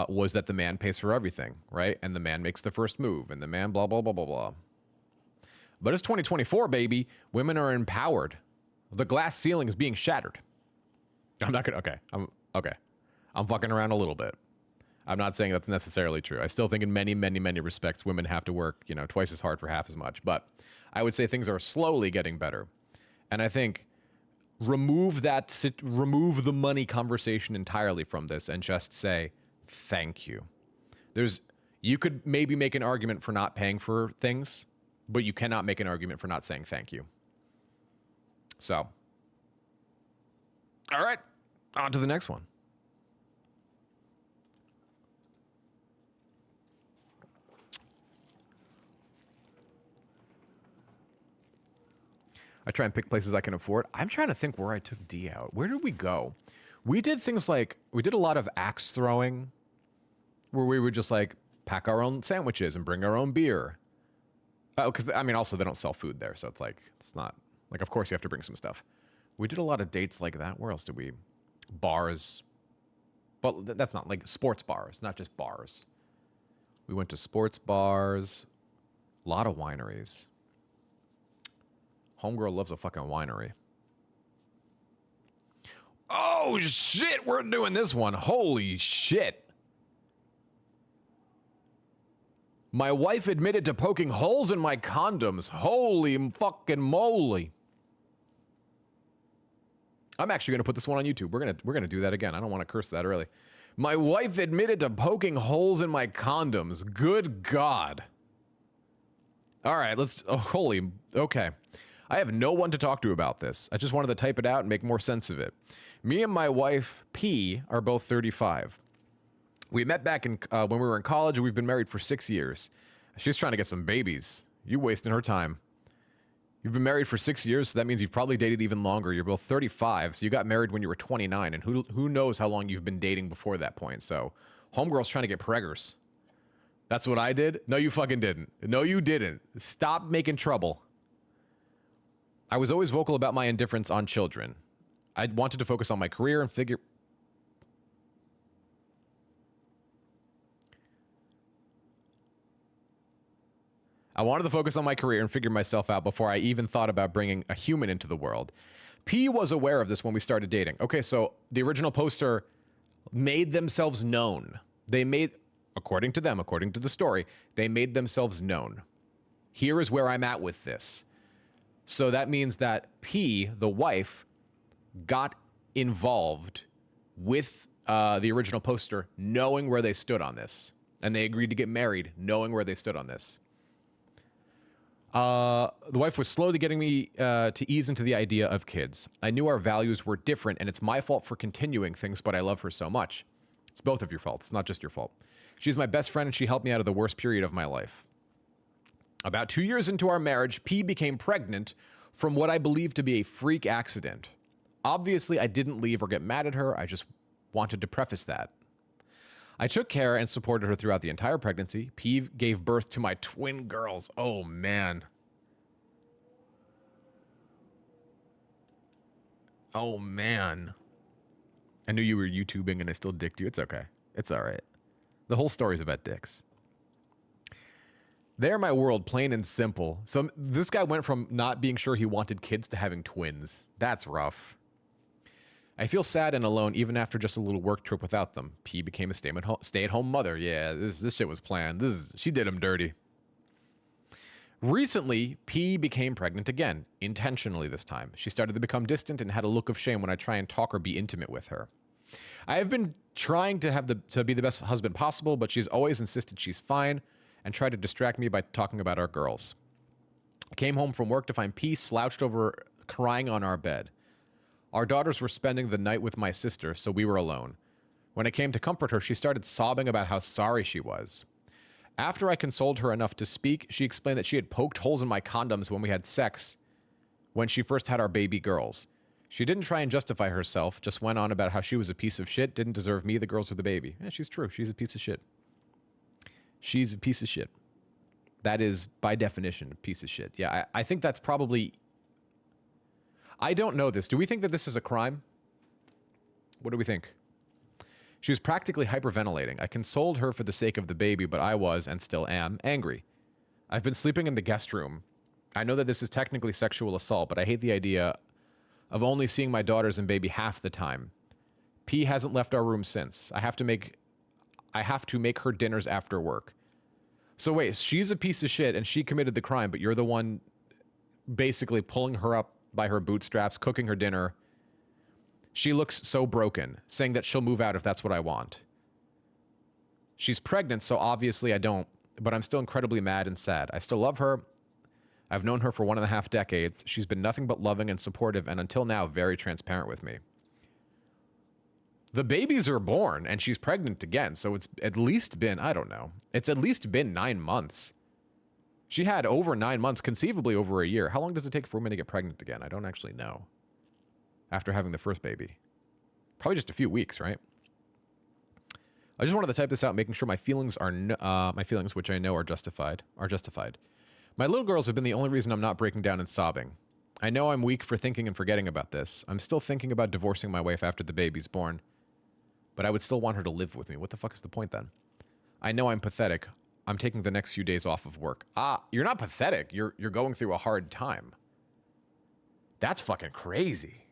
was that the man pays for everything, right? And the man makes the first move, and the man blah, blah, blah, blah, blah. But it's 2024, baby. Women are empowered. The glass ceiling is being shattered. I'm not going to, okay. I'm fucking around a little bit. I'm not saying that's necessarily true. I still think in many, many, many respects, women have to work, twice as hard for half as much. But I would say things are slowly getting better. And I think remove the money conversation entirely from this and just say, thank you. You could maybe make an argument for not paying for things, but you cannot make an argument for not saying thank you. So, all right, on to the next one. I try and pick places I can afford. I'm trying to think where I took D out. Where did we go? We did things like, we did a lot of axe throwing where we would just like pack our own sandwiches and bring our own beer. Because, I mean, also they don't sell food there. So it's like, it's not, like, of course you have to bring some stuff. We did a lot of dates like that. Where else did we? Bars. But that's not like sports bars, not just bars. We went to sports bars, a lot of wineries. Homegirl loves a fucking winery. Oh shit, we're doing this one. Holy shit. My wife admitted to poking holes in my condoms. Holy fucking moly. I'm actually going to put this one on YouTube. We're going to do that again. I don't want to curse that early. My wife admitted to poking holes in my condoms. Good God. All right, let's... Oh, holy... Okay. I have no one to talk to about this. I just wanted to type it out and make more sense of it. Me and my wife, P, are both 35. We met back in when we were in college, and we've been married for 6 years. She's trying to get some babies. You wasting her time. You've been married for 6 years, so that means you've probably dated even longer. You're both 35, so you got married when you were 29, and who knows how long you've been dating before that point. So, homegirl's trying to get preggers. That's what I did? No, you fucking didn't. No, you didn't. Stop making trouble. I was always vocal about my indifference on children. I wanted to focus on my career and figure... I wanted to focus on my career and figure myself out before I even thought about bringing a human into the world. P was aware of this when we started dating. Okay, so the original poster made themselves known. They made, according to them, according to the story, they made themselves known. Here is where I'm at with this. So that means that P, the wife, got involved with the original poster knowing where they stood on this. And they agreed to get married knowing where they stood on this. The wife was slowly getting me to ease into the idea of kids. I knew our values were different, and it's my fault for continuing things, but I love her so much. It's both of your faults. It's not just your fault. She's my best friend, and she helped me out of the worst period of my life. About 2 years into our marriage, P became pregnant from what I believe to be a freak accident. Obviously, I didn't leave or get mad at her. I just wanted to preface that. I took care and supported her throughout the entire pregnancy. P gave birth to my twin girls. Oh, man. Oh, man. I knew you were YouTubing and I still dicked you. It's okay. It's all right. The whole story's about dicks. They're my world, plain and simple. So this guy went from not being sure he wanted kids to having twins. That's rough. I feel sad and alone even after just a little work trip without them. P became a stay-at-home mother. Yeah, this shit was planned. She did him dirty. Recently, P became pregnant again, intentionally this time. She started to become distant and had a look of shame when I try and talk or be intimate with her. I have been trying to be the best husband possible, but she's always insisted she's fine and tried to distract me by talking about our girls. I came home from work to find P slouched over, crying on our bed. Our daughters were spending the night with my sister, so we were alone. When I came to comfort her, she started sobbing about how sorry she was. After I consoled her enough to speak, she explained that she had poked holes in my condoms when we had sex when she first had our baby girls. She didn't try and justify herself, just went on about how she was a piece of shit, didn't deserve me, the girls, or the baby. Yeah, she's true. She's a piece of shit. She's a piece of shit. That is, by definition, a piece of shit. Yeah, I think that's probably... I don't know this. Do we think that this is a crime? What do we think? She was practically hyperventilating. I consoled her for the sake of the baby, but I was, and still am, angry. I've been sleeping in the guest room. I know that this is technically sexual assault, but I hate the idea of only seeing my daughters and baby half the time. P hasn't left our room since. I have to make her dinners after work. So wait, she's a piece of shit and she committed the crime, but you're the one basically pulling her up by her bootstraps, cooking her dinner. She looks so broken, saying that she'll move out if that's what I want. She's pregnant, so obviously I don't, but I'm still incredibly mad and sad. I still love her. I've known her for 1.5 decades. She's been nothing but loving and supportive, and until now, very transparent with me. The babies are born, and she's pregnant again, so it's at least been, I don't know, it's at least been 9 months. She had over 9 months, conceivably over a year. How long does it take for women to get pregnant again? I don't actually know. After having the first baby. Probably just a few weeks, right? I just wanted to type this out, making sure my feelings are my feelings, which I know are justified, are justified. My little girls have been the only reason I'm not breaking down and sobbing. I know I'm weak for thinking and forgetting about this. I'm still thinking about divorcing my wife after the baby's born, but I would still want her to live with me. What the fuck is the point then? I know I'm pathetic. I'm taking the next few days off of work. You're not pathetic. You're going through a hard time. That's fucking crazy.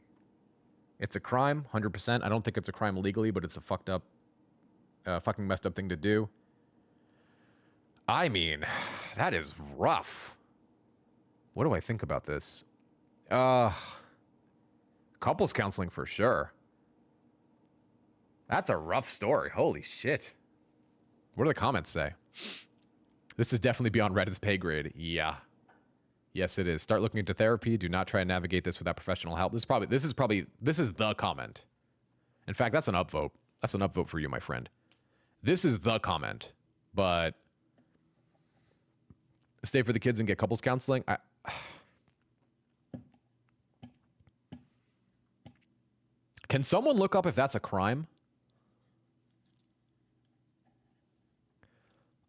It's a crime, 100%. I don't think it's a crime legally, but it's a fucking messed up thing to do. I mean, that is rough. What do I think about this? Couples counseling for sure. That's a rough story. Holy shit. What do the comments say? This is definitely beyond Reddit's pay grade. Yeah. Yes, it is. Start looking into therapy. Do not try and navigate this without professional help. This is the comment. In fact, that's an upvote. That's an upvote for you, my friend. This is the comment. But stay for the kids and get couples counseling. Can someone look up if that's a crime?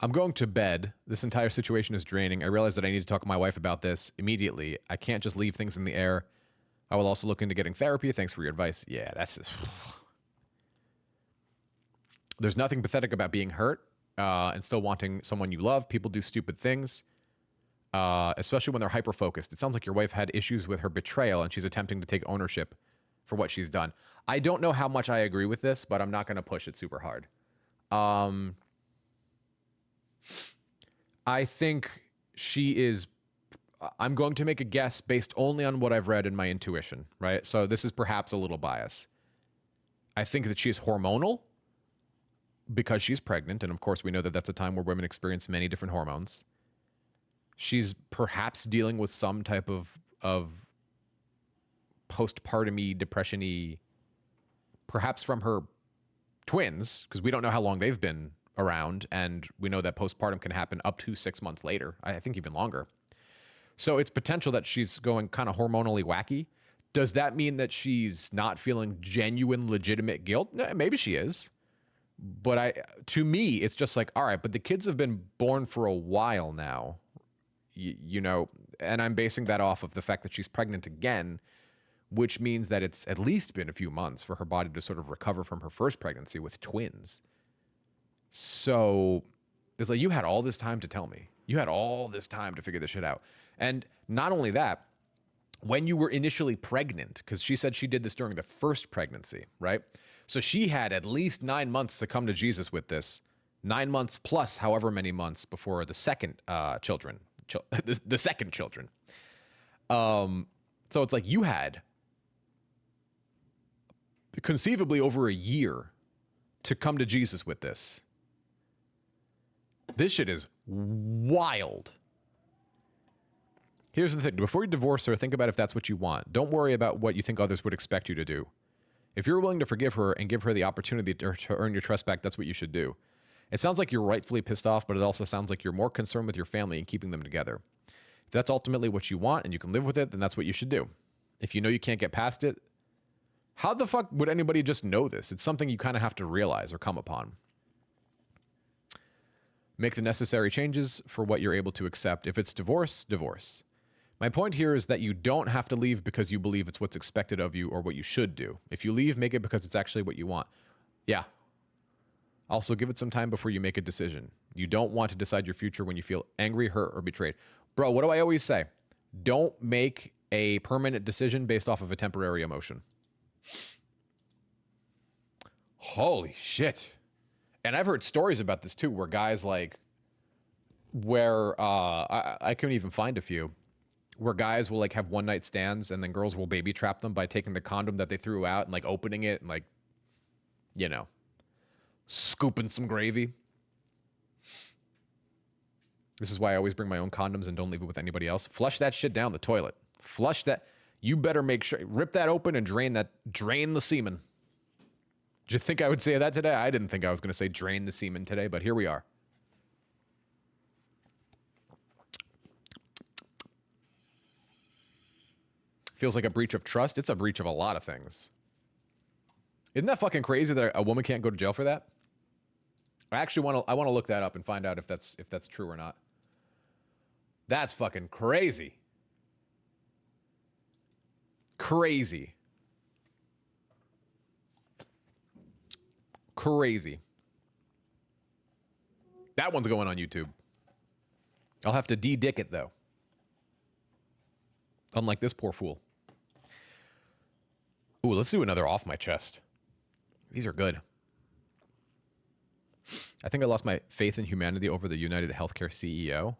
I'm going to bed. This entire situation is draining. I realize that I need to talk to my wife about this immediately. I can't just leave things in the air. I will also look into getting therapy. Thanks for your advice. Yeah, that's just... There's nothing pathetic about being hurt and still wanting someone you love. People do stupid things, especially when they're hyper-focused. It sounds like your wife had issues with her betrayal and she's attempting to take ownership for what she's done. I don't know how much I agree with this, but I'm not going to push it super hard. I think she is... I'm going to make a guess based only on what I've read in my intuition, right? So this is perhaps a little bias. I think that she is hormonal because she's pregnant, and of course we know that that's a time where women experience many different hormones. She's perhaps dealing with some type of postpartum-y, depression-y, perhaps from her twins, because we don't know how long they've been around, and we know that postpartum can happen up to 6 months later. I think even longer. So it's potential that she's going kind of hormonally wacky. Does that mean that she's not feeling genuine, legitimate guilt? Maybe she is. But to me, it's just like, all right, but the kids have been born for a while now, you know, and I'm basing that off of the fact that she's pregnant again, which means that it's at least been a few months for her body to sort of recover from her first pregnancy with twins. So it's like, you had all this time to tell me. You had all this time to figure this shit out. And not only that, when you were initially pregnant, because she said she did this during the first pregnancy, right? So she had at least 9 months to come to Jesus with this. 9 months plus however many months before the second children. The second children. So it's like you had conceivably over a year to come to Jesus with this. This shit is wild. Here's the thing. Before you divorce her, think about if that's what you want. Don't worry about what you think others would expect you to do. If you're willing to forgive her and give her the opportunity to earn your trust back, that's what you should do. It sounds like you're rightfully pissed off, but it also sounds like you're more concerned with your family and keeping them together. If that's ultimately what you want and you can live with it, then that's what you should do. If you know you can't get past it, how the fuck would anybody just know this? It's something you kind of have to realize or come upon. Make the necessary changes for what you're able to accept. If it's divorce, divorce. My point here is that you don't have to leave because you believe it's what's expected of you or what you should do. If you leave, make it because it's actually what you want. Yeah. Also, give it some time before you make a decision. You don't want to decide your future when you feel angry, hurt, or betrayed. Bro, what do I always say? Don't make a permanent decision based off of a temporary emotion. Holy shit. And I've heard stories about this too, where guys like, where I couldn't even find a few, where guys will like have one night stands and then girls will baby trap them by taking the condom that they threw out and like opening it and like, you know, scooping some gravy. This is why I always bring my own condoms and don't leave it with anybody else. Flush that shit down the toilet. Flush that. You better make sure, rip that open and drain the semen. Did you think I would say that today? I didn't think I was going to say drain the semen today, but here we are. Feels like a breach of trust. It's a breach of a lot of things. Isn't that fucking crazy that a woman can't go to jail for that? I actually want to look that up and find out if that's true or not. That's fucking crazy. Crazy. Crazy. That one's going on YouTube. I'll have to de-dick it though. Unlike this poor fool. Ooh, let's do another off my chest. These are good. I think I lost my faith in humanity over the United Healthcare CEO.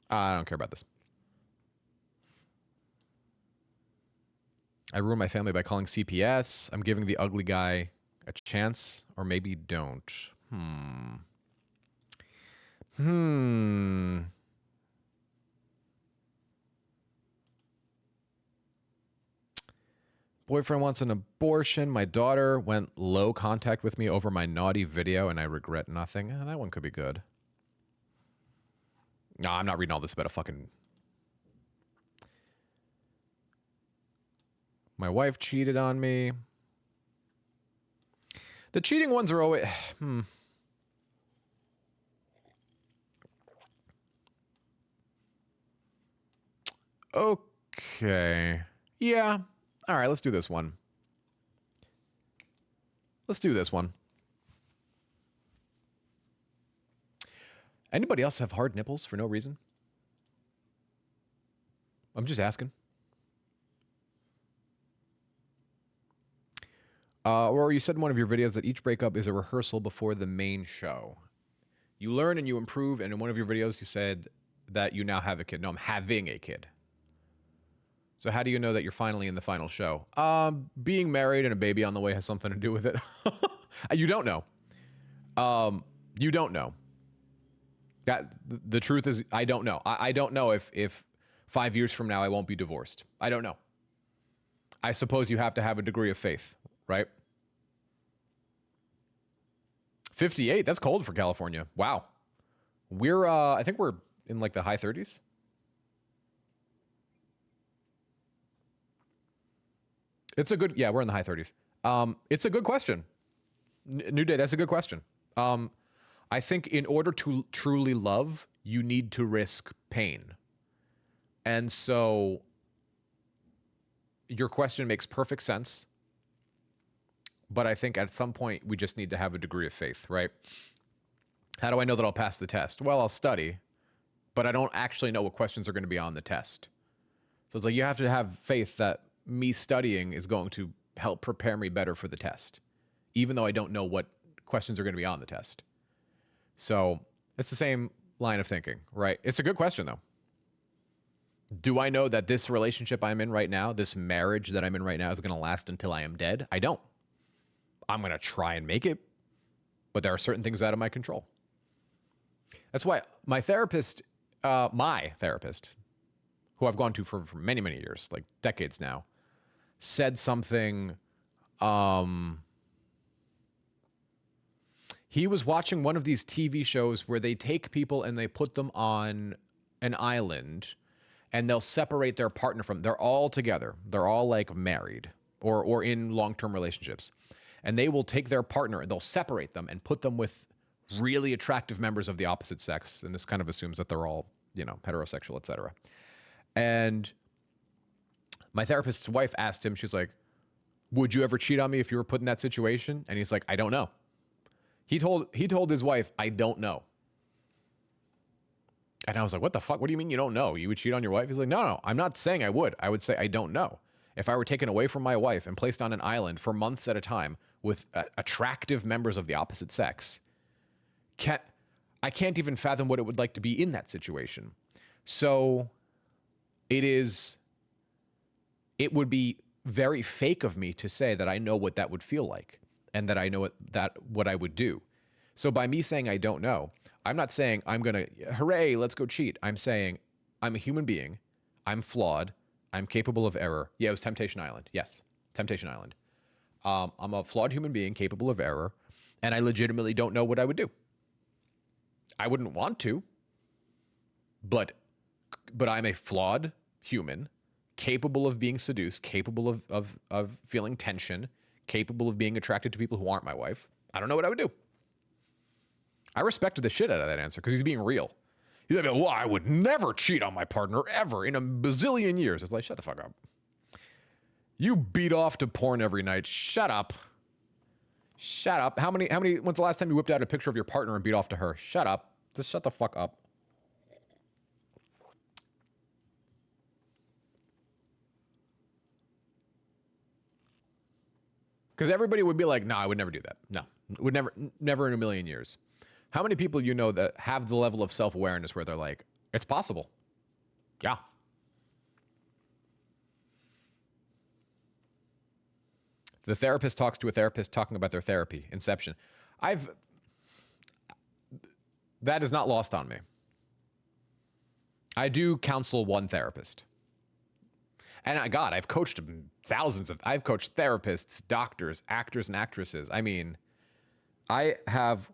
I don't care about this. I ruined my family by calling CPS. I'm giving the ugly guy a chance, or maybe don't. Boyfriend wants an abortion. My daughter went low contact with me over my naughty video, and I regret nothing. That one could be good. No, I'm not reading all this about a fucking... My wife cheated on me. The cheating ones are always... Okay. Yeah. All right, let's do this one. Let's do this one. Anybody else have hard nipples for no reason? I'm just asking. Or you said in one of your videos that each breakup is a rehearsal before the main show. You learn and you improve, and in one of your videos you said that you now have a kid. No, I'm having a kid. So how do you know that you're finally in the final show? Being married and a baby on the way has something to do with it. You don't know. You don't know. That the truth is, I don't know. I don't know if 5 years from now I won't be divorced. I don't know. I suppose you have to have a degree of faith, right? 58, that's cold for California. Wow. We're, I think we're in like the high 30s. It's a good, yeah, we're in the high 30s. It's a good question. New Day, that's a good question. I think in order to truly love, you need to risk pain. And so your question makes perfect sense. But I think at some point we just need to have a degree of faith, right? How do I know that I'll pass the test? Well, I'll study, but I don't actually know what questions are going to be on the test. So it's like you have to have faith that me studying is going to help prepare me better for the test, even though I don't know what questions are going to be on the test. So it's the same line of thinking, right? It's a good question, though. Do I know that this relationship I'm in right now, this marriage that I'm in right now, is going to last until I am dead? I don't. I'm going to try and make it, but there are certain things out of my control. That's why my therapist, who I've gone to for many, many years, like decades now, said something. He was watching one of these TV shows where they take people and they put them on an island and they'll separate their partner from, they're all together. They're all like married or in long-term relationships. And they will take their partner and they'll separate them and put them with really attractive members of the opposite sex. And this kind of assumes that they're all, you know, heterosexual, etc. And my therapist's wife asked him, she's like, would you ever cheat on me if you were put in that situation? And he's like, I don't know. He told his wife, I don't know. And I was like, what the fuck? What do you mean you don't know? You would cheat on your wife? He's like, no, I'm not saying I would. I would say I don't know. If I were taken away from my wife and placed on an island for months at a time with attractive members of the opposite sex, I can't even fathom what it would like to be in that situation. So it would be very fake of me to say that I know what that would feel like and that I know what I would do. So by me saying I don't know, I'm not saying I'm going to, hooray, let's go cheat. I'm saying I'm a human being. I'm flawed. I'm capable of error. Yeah, it was Temptation Island. Yes, Temptation Island. I'm a flawed human being capable of error. And I legitimately don't know what I would do. I wouldn't want to, but I'm a flawed human, capable of being seduced, capable of feeling tension, capable of being attracted to people who aren't my wife. I don't know what I would do. I respected the shit out of that answer because he's being real. He's like, well, I would never cheat on my partner ever in a bazillion years. It's like, shut the fuck up. You beat off to porn every night. Shut up. Shut up. When's the last time you whipped out a picture of your partner and beat off to her? Shut up. Just shut the fuck up. Because everybody would be like, no, I would never do that. No, would never in a million years. How many people you know that have the level of self-awareness where they're like, it's possible? Yeah. The therapist talks to a therapist talking about their therapy. Inception. That is not lost on me. I do counsel one therapist. And I've coached I've coached therapists, doctors, actors, and actresses. I mean, I have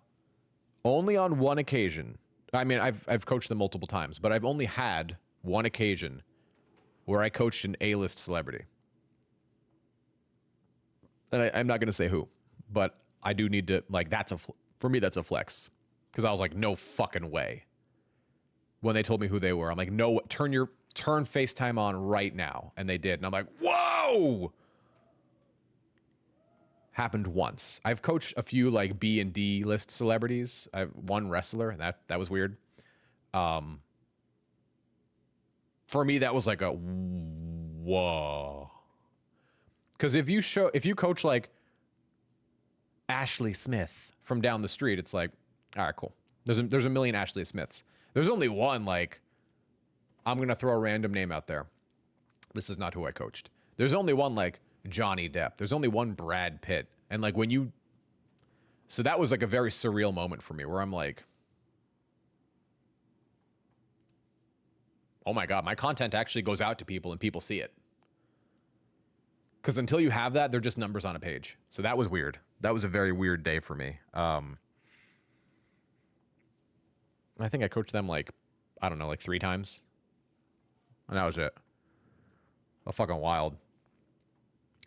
only on one occasion, I've coached them multiple times, but I've only had one occasion where I coached an A-list celebrity. And I'm not going to say who, but I do need to, like, for me, that's a flex. Because I was like, no fucking way. When they told me who they were, I'm like, no, turn FaceTime on right now. And they did. And I'm like, whoa! Happened once. I've coached a few like B and D list celebrities. I've one wrestler, and that was weird. For me, that was like a whoa. Because if you coach like Ashley Smith from down the street, it's like, all right, cool. There's a million Ashley Smiths. There's only one, like, I'm gonna throw a random name out there. This is not who I coached. There's only one like Johnny Depp. There's only one Brad Pitt. And like so that was like a very surreal moment for me where I'm like, oh my God, my content actually goes out to people and people see it. Because until you have that, they're just numbers on a page. So that was weird. That was a very weird day for me. I think I coached them like, I don't know, like 3 times. And that was it. Oh, fucking wild.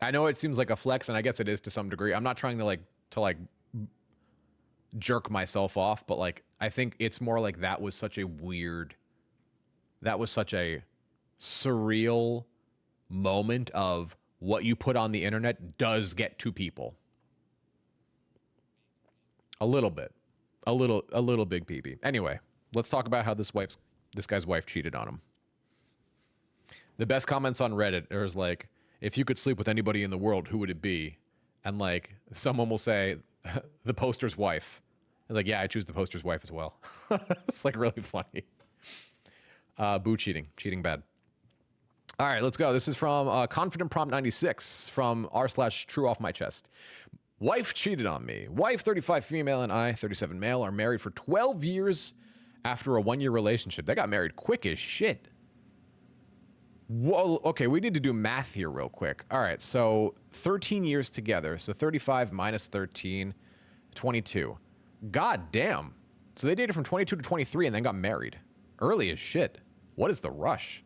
I know it seems like a flex, and I guess it is to some degree. I'm not trying to jerk myself off, but like I think it's more like that was such a surreal moment of what you put on the internet does get to people. A little bit. A little big peepee. Anyway, let's talk about how this guy's wife cheated on him. The best comments on Reddit is like, if you could sleep with anybody in the world, who would it be? And like, someone will say, the poster's wife. And like, yeah, I choose the poster's wife as well. It's like really funny. Boo cheating bad. All right, let's go. This is from Confident Prompt 96 from r/true off my chest. Wife cheated on me. Wife, 35 female, and I, 37 male, are married for 12 years after a 1-year relationship. They got married quick as shit. Whoa, okay, we need to do math here real quick. All right, so 13 years together. So 35 minus 13, 22. God damn. So they dated from 22 to 23 and then got married. Early as shit. What is the rush?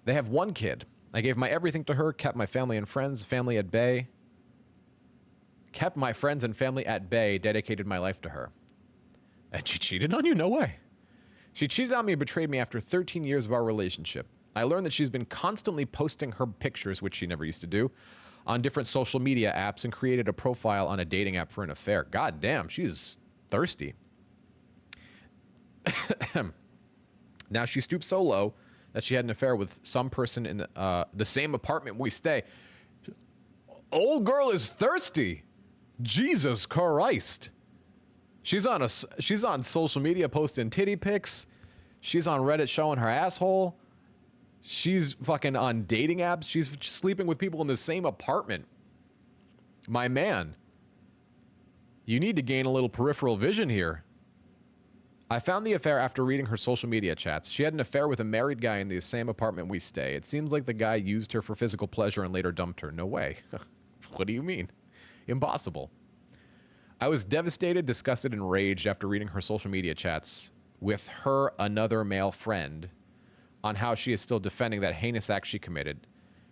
They have 1 kid. I gave my everything to her, kept my family and friends, family at bay. Kept my friends and family at bay, dedicated my life to her. And she cheated on you? No way. She cheated on me and betrayed me after 13 years of our relationship. I learned that she's been constantly posting her pictures, which she never used to do, on different social media apps and created a profile on a dating app for an affair. God damn, she's thirsty. Now she stooped so low that she had an affair with some person in the same apartment we stay. Old girl is thirsty. Jesus Christ. She's on social media posting titty pics. She's on Reddit showing her asshole. She's fucking on dating apps. She's sleeping with people in the same apartment. My man, you need to gain a little peripheral vision here. I found the affair after reading her social media chats. She had an affair with a married guy in the same apartment we stay. It seems like the guy used her for physical pleasure and later dumped her. No way. What do you mean? Impossible. I was devastated, disgusted, and enraged after reading her social media chats with her another male friend on how she is still defending that heinous act she committed,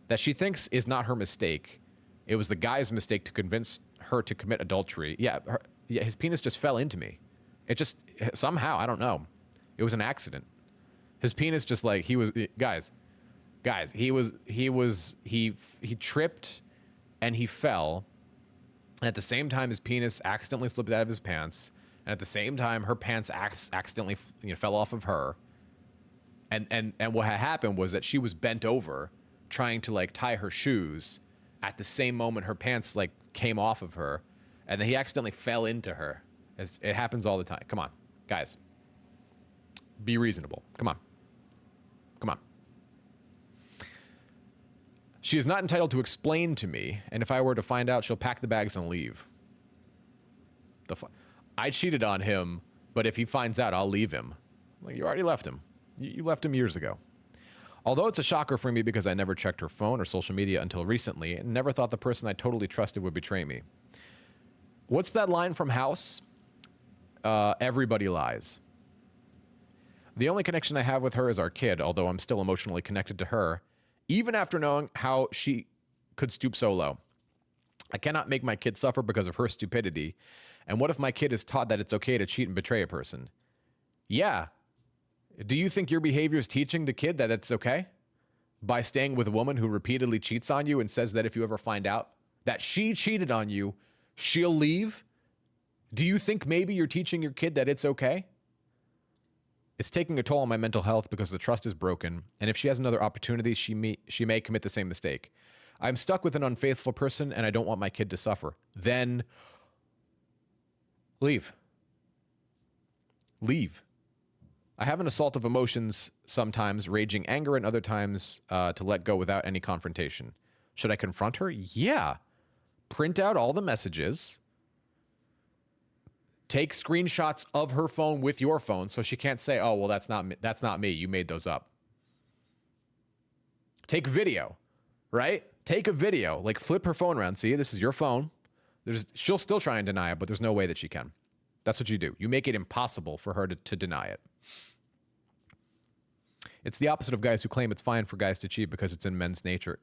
that she thinks is not her mistake. It was the guy's mistake to convince her to commit adultery. Yeah, his penis just fell into me. It just, somehow, I don't know. It was an accident. His penis just like, guys, he tripped and he fell. And at the same time, his penis accidentally slipped out of his pants. And at the same time, her pants accidentally fell off of her. And what had happened was that she was bent over trying to like tie her shoes. At the same moment, her pants like came off of her. And then he accidentally fell into her. It happens all the time. Come on, guys. Be reasonable. Come on. Come on. She is not entitled to explain to me, and if I were to find out, she'll pack the bags and leave. I cheated on him, but if he finds out, I'll leave him. Like, you already left him. You left him years ago. Although it's a shocker for me because I never checked her phone or social media until recently and never thought the person I totally trusted would betray me. What's that line from House? Everybody lies. The only connection I have with her is our kid, although I'm still emotionally connected to her, even after knowing how she could stoop so low. I cannot make my kid suffer because of her stupidity. And what if my kid is taught that it's okay to cheat and betray a person? Yeah. Do you think your behavior is teaching the kid that it's okay? By staying with a woman who repeatedly cheats on you and says that if you ever find out that she cheated on you, she'll leave? Do you think maybe you're teaching your kid that it's okay? It's taking a toll on my mental health because the trust is broken, and if she has another opportunity, she may commit the same mistake. I'm stuck with an unfaithful person, and I don't want my kid to suffer. Then leave. Leave. I have an assault of emotions, sometimes raging anger, and other times to let go without any confrontation. Should I confront her? Yeah. Print out all the messages. Take screenshots of her phone with your phone so she can't say, oh, well, that's not me. You made those up. Take video, right? Take a video, like flip her phone around. See, this is your phone. She'll still try and deny it, but there's no way that she can. That's what you do. You make it impossible for her to deny it. It's the opposite of guys who claim it's fine for guys to cheat because it's in men's nature.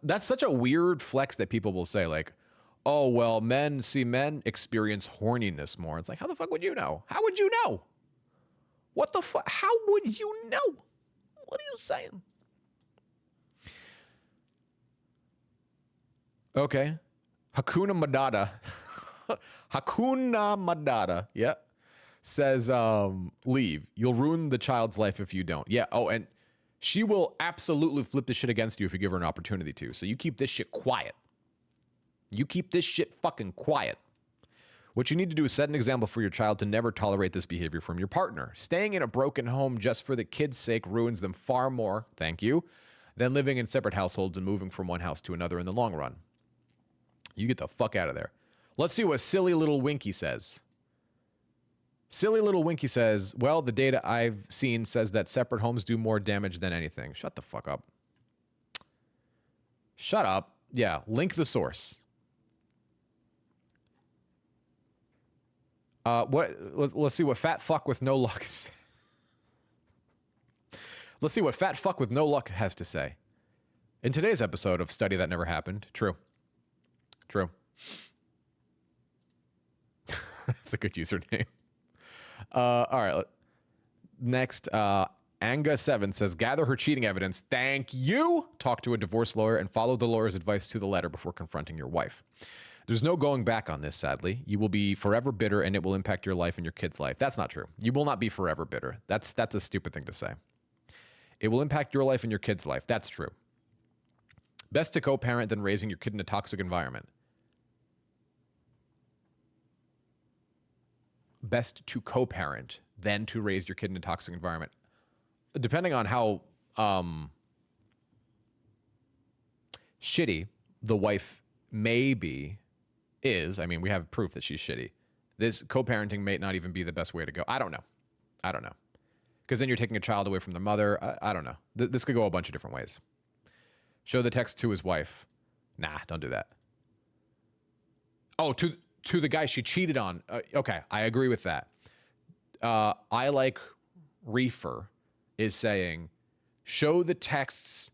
That's such a weird flex that people will say, like, oh, well, men experience horniness more. It's like, how the fuck would you know? How would you know? What the fuck? How would you know? What are you saying? Okay. Hakuna Matata. Hakuna Matata. Yeah. Says, leave. You'll ruin the child's life if you don't. Yeah. Oh, and she will absolutely flip this shit against you if you give her an opportunity to. So you keep this shit quiet. You keep this shit fucking quiet. What you need to do is set an example for your child to never tolerate this behavior from your partner. Staying in a broken home just for the kid's sake ruins them far more, thank you, than living in separate households and moving from one house to another in the long run. You get the fuck out of there. Let's see what Silly Little Winky says. Silly Little Winky says, well, the data I've seen says that separate homes do more damage than anything. Shut the fuck up. Shut up. Yeah, link the source. Let's see what fat fuck with no luck is. Let's see what fat fuck with no luck has to say. In today's episode of Study That Never Happened. True. That's a good username. All right. Next, Anga7 says, gather her cheating evidence. Thank you. Talk to a divorce lawyer and follow the lawyer's advice to the letter before confronting your wife. There's no going back on this, sadly. You will be forever bitter and it will impact your life and your kid's life. That's not true. You will not be forever bitter. That's a stupid thing to say. It will impact your life and your kid's life. That's true. Best to co-parent than raising your kid in a toxic environment. Best to co-parent than to raise your kid in a toxic environment. Depending on how shitty the wife may be, I mean, we have proof that she's shitty. This co-parenting may not even be the best way to go. I don't know. Because then you're taking a child away from the mother. I don't know. This could go a bunch of different ways. Show the text to his wife. Nah, don't do that. Oh, to to the guy she cheated on. Okay, I agree with that. I like Reefer is saying, show the texts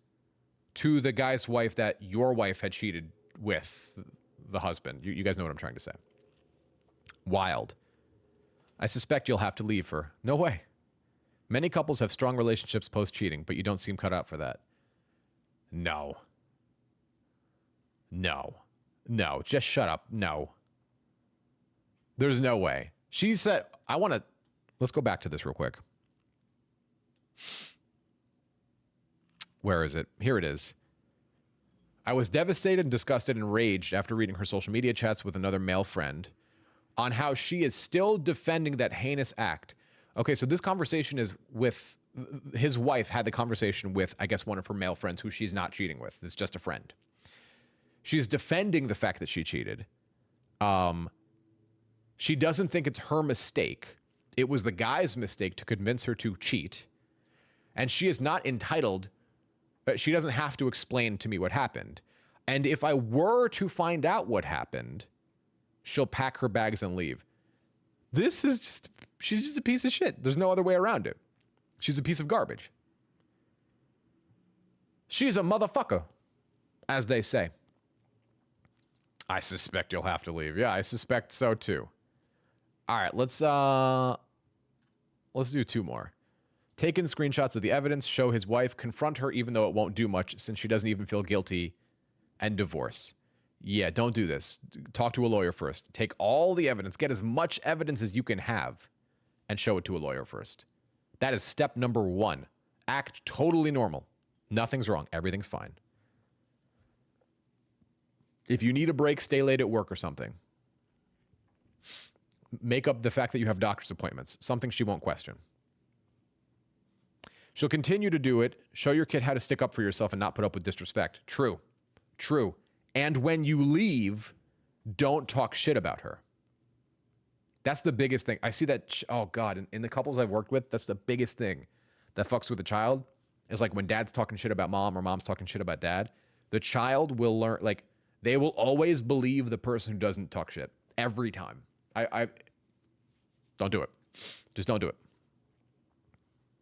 to the guy's wife that your wife had cheated with the husband. You guys know what I'm trying to say. Wild. I suspect you'll have to leave her. No way. Many couples have strong relationships post-cheating, but you don't seem cut out for that. No. No. No. Just shut up. No. There's no way. She said, let's go back to this real quick. Where is it? Here it is. I was devastated, disgusted, and enraged after reading her social media chats with another male friend on how she is still defending that heinous act. Okay, so this conversation is with his wife had the conversation with, I guess, one of her male friends who she's not cheating with. It's just a friend. She's defending the fact that she cheated. She doesn't think it's her mistake. It was the guy's mistake to convince her to cheat. And she is not entitled. She doesn't have to explain to me what happened. And if I were to find out what happened, she'll pack her bags and leave. She's just a piece of shit. There's no other way around it. She's a piece of garbage. She's a motherfucker, as they say. I suspect you'll have to leave. Yeah, I suspect so too. All right, let's do two more. Taking screenshots of the evidence, show his wife, confront her even though it won't do much since she doesn't even feel guilty, and divorce. Yeah, don't do this. Talk to a lawyer first. Take all the evidence, get as much evidence as you can have, and show it to a lawyer first. That is step number one. Act totally normal. Nothing's wrong. Everything's fine. If you need a break, stay late at work or something. Make up the fact that you have doctor's appointments, something she won't question. She'll continue to do it. Show your kid how to stick up for yourself and not put up with disrespect. True. True. And when you leave, don't talk shit about her. That's the biggest thing. I see that, oh God, in the couples I've worked with, that's the biggest thing that fucks with a child is like when dad's talking shit about mom or mom's talking shit about dad, the child will learn, like they will always believe the person who doesn't talk shit every time. I don't do it. Just don't do it.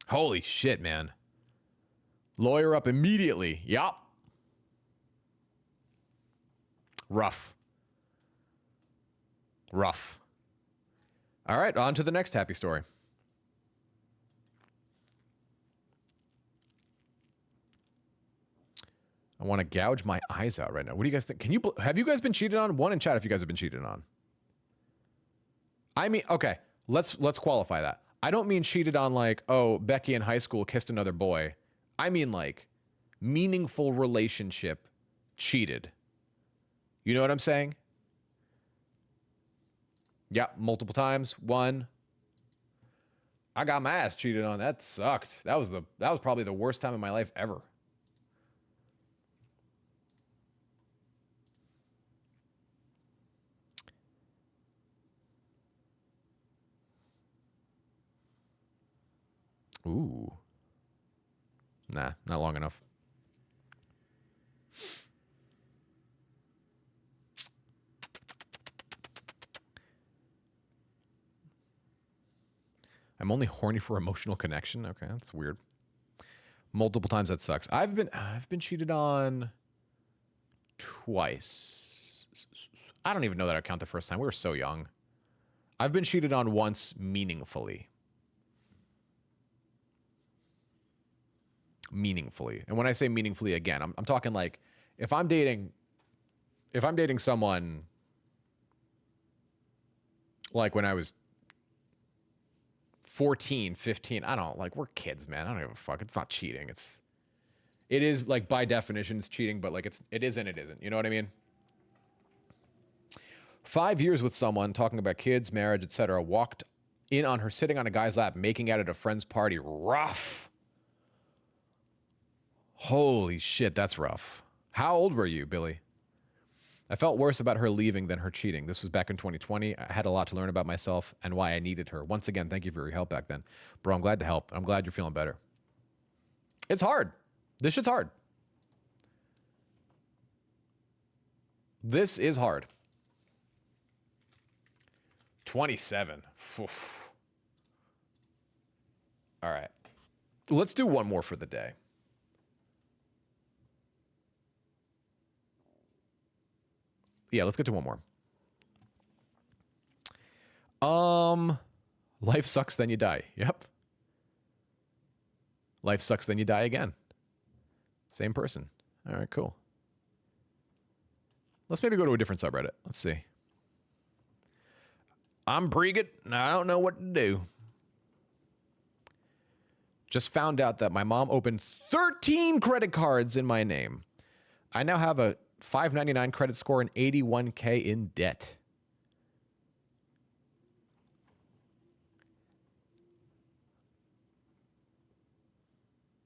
Holy shit, man. Lawyer up immediately. Yup. Rough. Rough. All right, on to the next happy story. I want to gouge my eyes out right now. What do you guys think? Have you guys been cheated on? One in chat if you guys have been cheated on. I mean, okay, let's qualify that. I don't mean cheated on like, oh, Becky in high school kissed another boy. I mean like meaningful relationship cheated. You know what I'm saying? Yeah, multiple times. One. I got my ass cheated on. That sucked. That was probably the worst time in my life ever. Ooh. Nah, not long enough. I'm only horny for emotional connection. Okay, that's weird. Multiple times, that sucks. I've been cheated on twice. I don't even know that I count the first time. We were so young. I've been cheated on once meaningfully. Meaningfully. And when I say meaningfully, again, I'm talking like if I'm dating someone like when I was 14, 15, I don't like, we're kids, man. I don't give a fuck. It's not cheating. It is like by definition it's cheating, but like it is and it isn't. You know what I mean? 5 years with someone, talking about kids, marriage, etc. Walked in on her sitting on a guy's lap, making out at a friend's party. Rough. Holy shit, that's rough. How old were you, Billy? I felt worse about her leaving than her cheating. This was back in 2020. I had a lot to learn about myself and why I needed her. Once again, thank you for your help back then. Bro, I'm glad to help. I'm glad you're feeling better. It's hard. This shit's hard. This is hard. 27. Oof. All right. Let's do one more for the day. Yeah, let's get to one more. Life sucks, then you die. Yep. Life sucks, then you die again. Same person. All right, cool. Let's maybe go to a different subreddit. Let's see. I'm Breegit, and I don't know what to do. Just found out that my mom opened 13 credit cards in my name. I now have a $599 credit score and $81K in debt.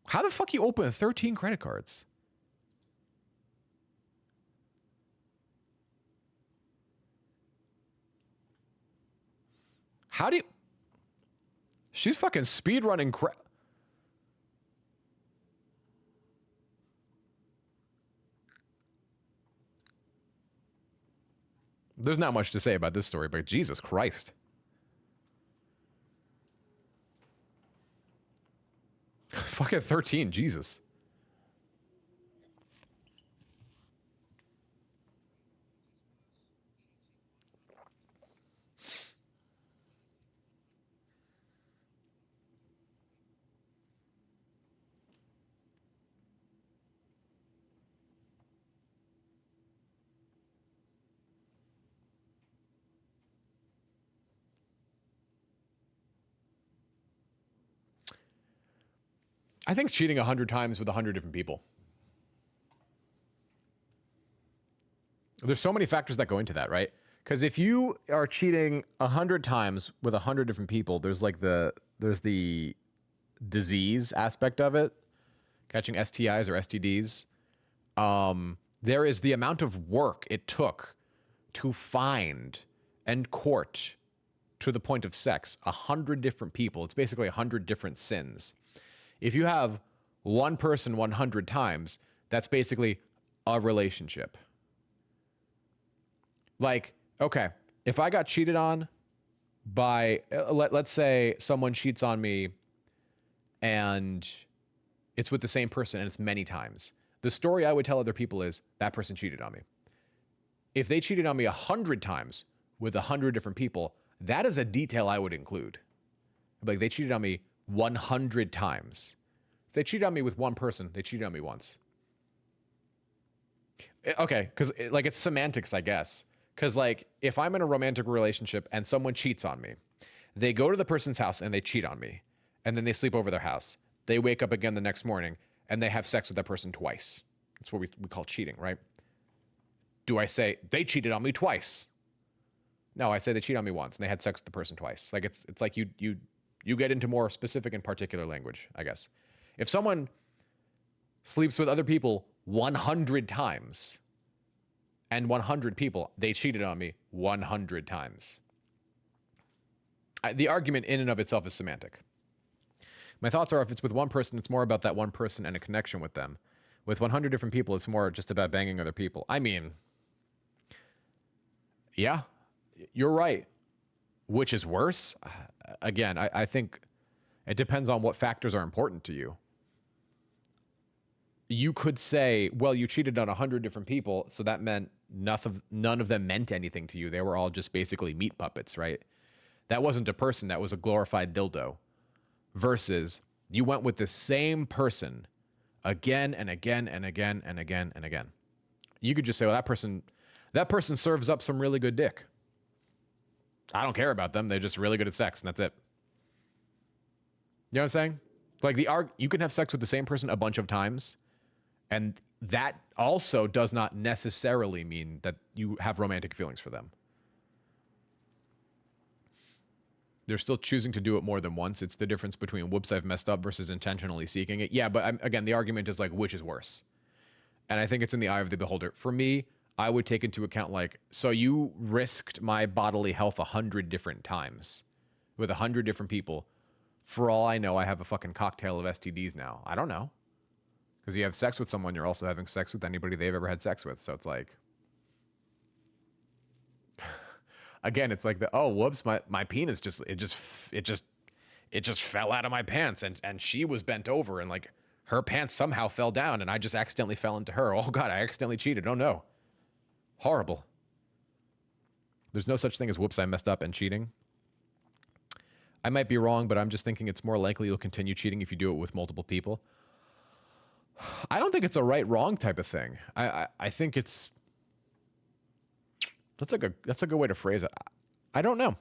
How the fuck you open 13 credit cards? How do you... She's fucking speedrunning There's not much to say about this story, but Jesus Christ. Fucking 13, Jesus. I think cheating 100 times with 100 different people. There's so many factors that go into that, right? Because if you are cheating 100 times with 100 different people, there's like there's the disease aspect of it, catching STIs or STDs. There is the amount of work it took to find and court to the point of sex 100 different people. It's basically 100 different sins. If you have one person 100 times, that's basically a relationship. Like, okay, if I got cheated on by, let's say someone cheats on me and it's with the same person and it's many times. The story I would tell other people is that person cheated on me. If they cheated on me 100 times with 100 different people, that is a detail I would include. Like, they cheated on me 100 times. If they cheated on me with one person, they cheated on me once. Okay, because like it's semantics, I guess. Because like if I'm in a romantic relationship and someone cheats on me, they go to the person's house and they cheat on me, and then they sleep over their house. They wake up again the next morning and they have sex with that person twice. That's what we call cheating, right? Do I say they cheated on me twice? No, I say they cheated on me once and they had sex with the person twice. Like it's like you get into more specific and particular language, I guess. If someone sleeps with other people 100 times and 100 people, they cheated on me 100 times. The argument in and of itself is semantic. My thoughts are if it's with one person, it's more about that one person and a connection with them. With 100 different people, it's more just about banging other people. I mean, yeah, you're right. Which is worse? Again, I think it depends on what factors are important to you. You could say, well, you cheated on 100 different people, so that meant none of them meant anything to you. They were all just basically meat puppets, right? That wasn't a person, that was a glorified dildo. Versus you went with the same person again and again and again and again and again. You could just say, well, that person serves up some really good dick. I don't care about them. They're just really good at sex, and that's it. You know what I'm saying? Like you can have sex with the same person a bunch of times, and that also does not necessarily mean that you have romantic feelings for them. They're still choosing to do it more than once. It's the difference between whoops, I've messed up versus intentionally seeking it. Yeah, but again, the argument is like, which is worse? And I think it's in the eye of the beholder. For me, I would take into account like, so you risked my bodily health 100 different times with 100 different people. For all I know, I have a fucking cocktail of STDs now. I don't know. Because you have sex with someone, you're also having sex with anybody they've ever had sex with. So it's like, Again, it's like the oh whoops, my penis it just fell out of my pants, and she was bent over, and like her pants somehow fell down, and I just accidentally fell into her. Oh god, I accidentally cheated. Oh no. Horrible. There's no such thing as whoops, I messed up and cheating. I might be wrong, but I'm just thinking it's more likely you'll continue cheating if you do it with multiple people. I don't think it's a right wrong type of thing. I think it's that's a good way to phrase it. I don't know.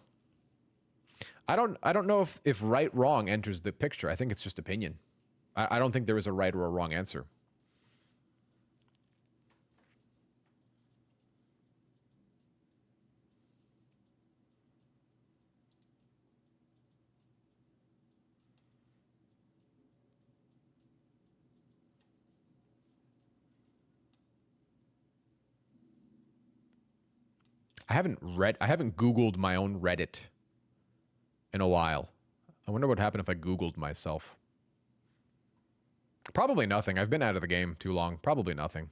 I don't know if right wrong enters the picture. I think it's just opinion. I don't think there is a right or a wrong answer. I haven't Googled my own Reddit in a while. I wonder what happened if I Googled myself. Probably nothing. I've been out of the game too long. Probably nothing.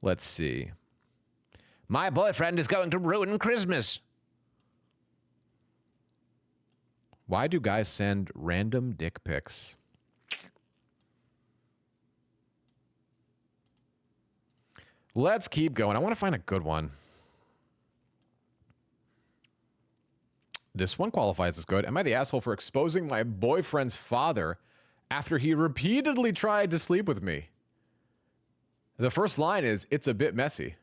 Let's see. My boyfriend is going to ruin Christmas. Why do guys send random dick pics? Let's keep going. I want to find a good one. This one qualifies as good. Am I the asshole for exposing my boyfriend's father after he repeatedly tried to sleep with me? The first line is, it's a bit messy.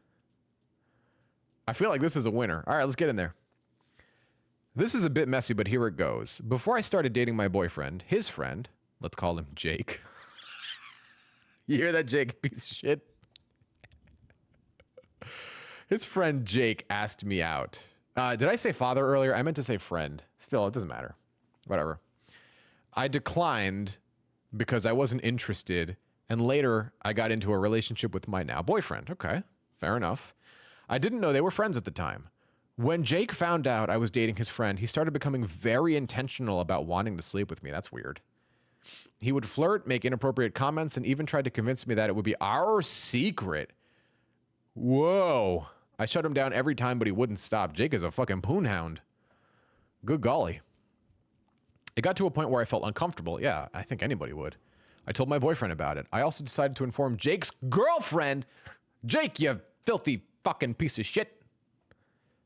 I feel like this is a winner. All right, let's get in there. This is a bit messy, but here it goes. Before I started dating my boyfriend, his friend, let's call him Jake. You hear that, Jake, piece of shit? His friend Jake asked me out. Did I say father earlier? I meant to say friend. Still, it doesn't matter. Whatever. I declined because I wasn't interested, and later I got into a relationship with my now boyfriend. Okay, fair enough. I didn't know they were friends at the time. When Jake found out I was dating his friend, he started becoming very intentional about wanting to sleep with me. That's weird. He would flirt, make inappropriate comments, and even tried to convince me that it would be our secret. Whoa. I shut him down every time, but he wouldn't stop. Jake is a fucking poonhound. Good golly. It got to a point where I felt uncomfortable. Yeah, I think anybody would. I told my boyfriend about it. I also decided to inform Jake's girlfriend, Jake, you filthy fucking piece of shit,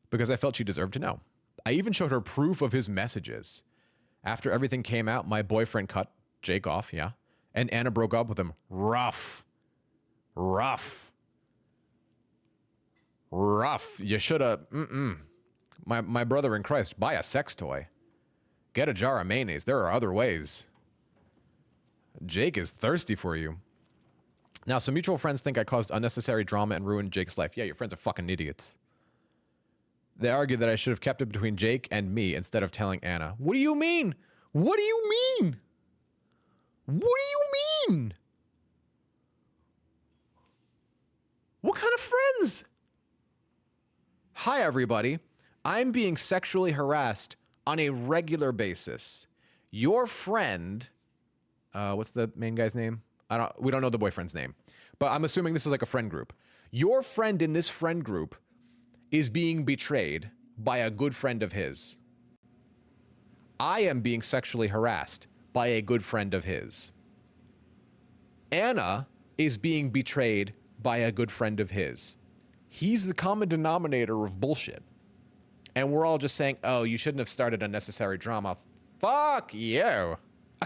because I felt she deserved to know. I even showed her proof of his messages. After everything came out, my boyfriend cut Jake off, yeah, and Anna broke up with him. Rough. You should have, My brother in Christ, buy a sex toy. Get a jar of mayonnaise. There are other ways. Jake is thirsty for you. Now, some mutual friends think I caused unnecessary drama and ruined Jake's life. Yeah, your friends are fucking idiots. They argue that I should have kept it between Jake and me instead of telling Anna. What do you mean? What do you mean? What do you mean? What kind of friends? Hi, everybody. I'm being sexually harassed on a regular basis. Your friend, what's the main guy's name? We don't know the boyfriend's name, but I'm assuming this is like a friend group. Your friend in this friend group is being betrayed by a good friend of his. I am being sexually harassed by a good friend of his. Anna is being betrayed by a good friend of his. He's the common denominator of bullshit. And we're all just saying, oh, you shouldn't have started unnecessary drama. Fuck you.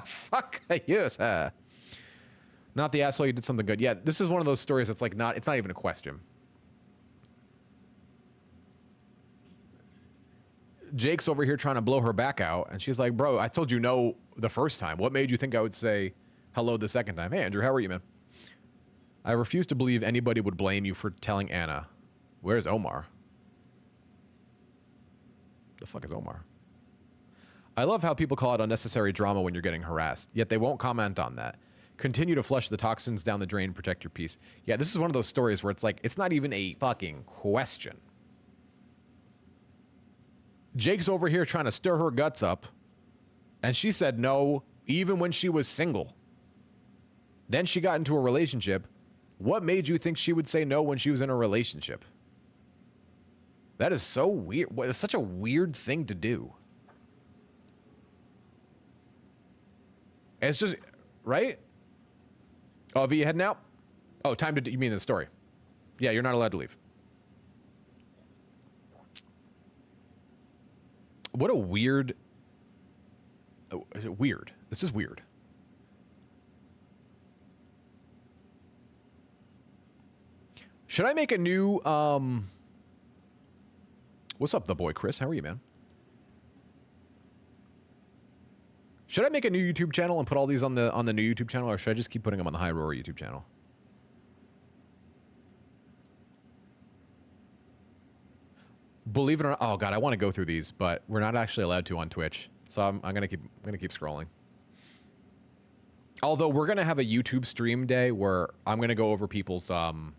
Fuck you, sir. Not the asshole, you did something good. Yeah, this is one of those stories that's like it's not even a question. Jake's over here trying to blow her back out, and she's like, bro, I told you no the first time. What made you think I would say hello the second time? Hey, Andrew, how are you, man? I refuse to believe anybody would blame you for telling Anna. Where's Omar? The fuck is Omar? I love how people call it unnecessary drama when you're getting harassed, yet they won't comment on that. Continue to flush the toxins down the drain, protect your peace. Yeah, this is one of those stories where it's like, it's not even a fucking question. Jake's over here trying to stir her guts up, and she said no, even when she was single. Then she got into a relationship What made you think she would say no when she was in a relationship? That is so weird. It's such a weird thing to do. It's just, right? Oh, V, you heading out? Oh, time to, you mean the story? Yeah, you're not allowed to leave. What a weird, weird. This is weird. Should I make a new, what's up, the boy Chris? How are you, man? Should I make a new YouTube channel and put all these on the new YouTube channel, or should I just keep putting them on the High Roar YouTube channel? Believe it or not, oh god, I want to go through these, but we're not actually allowed to on Twitch, so I'm gonna keep scrolling. Although we're gonna have a YouTube stream day where I'm gonna go over people's why'd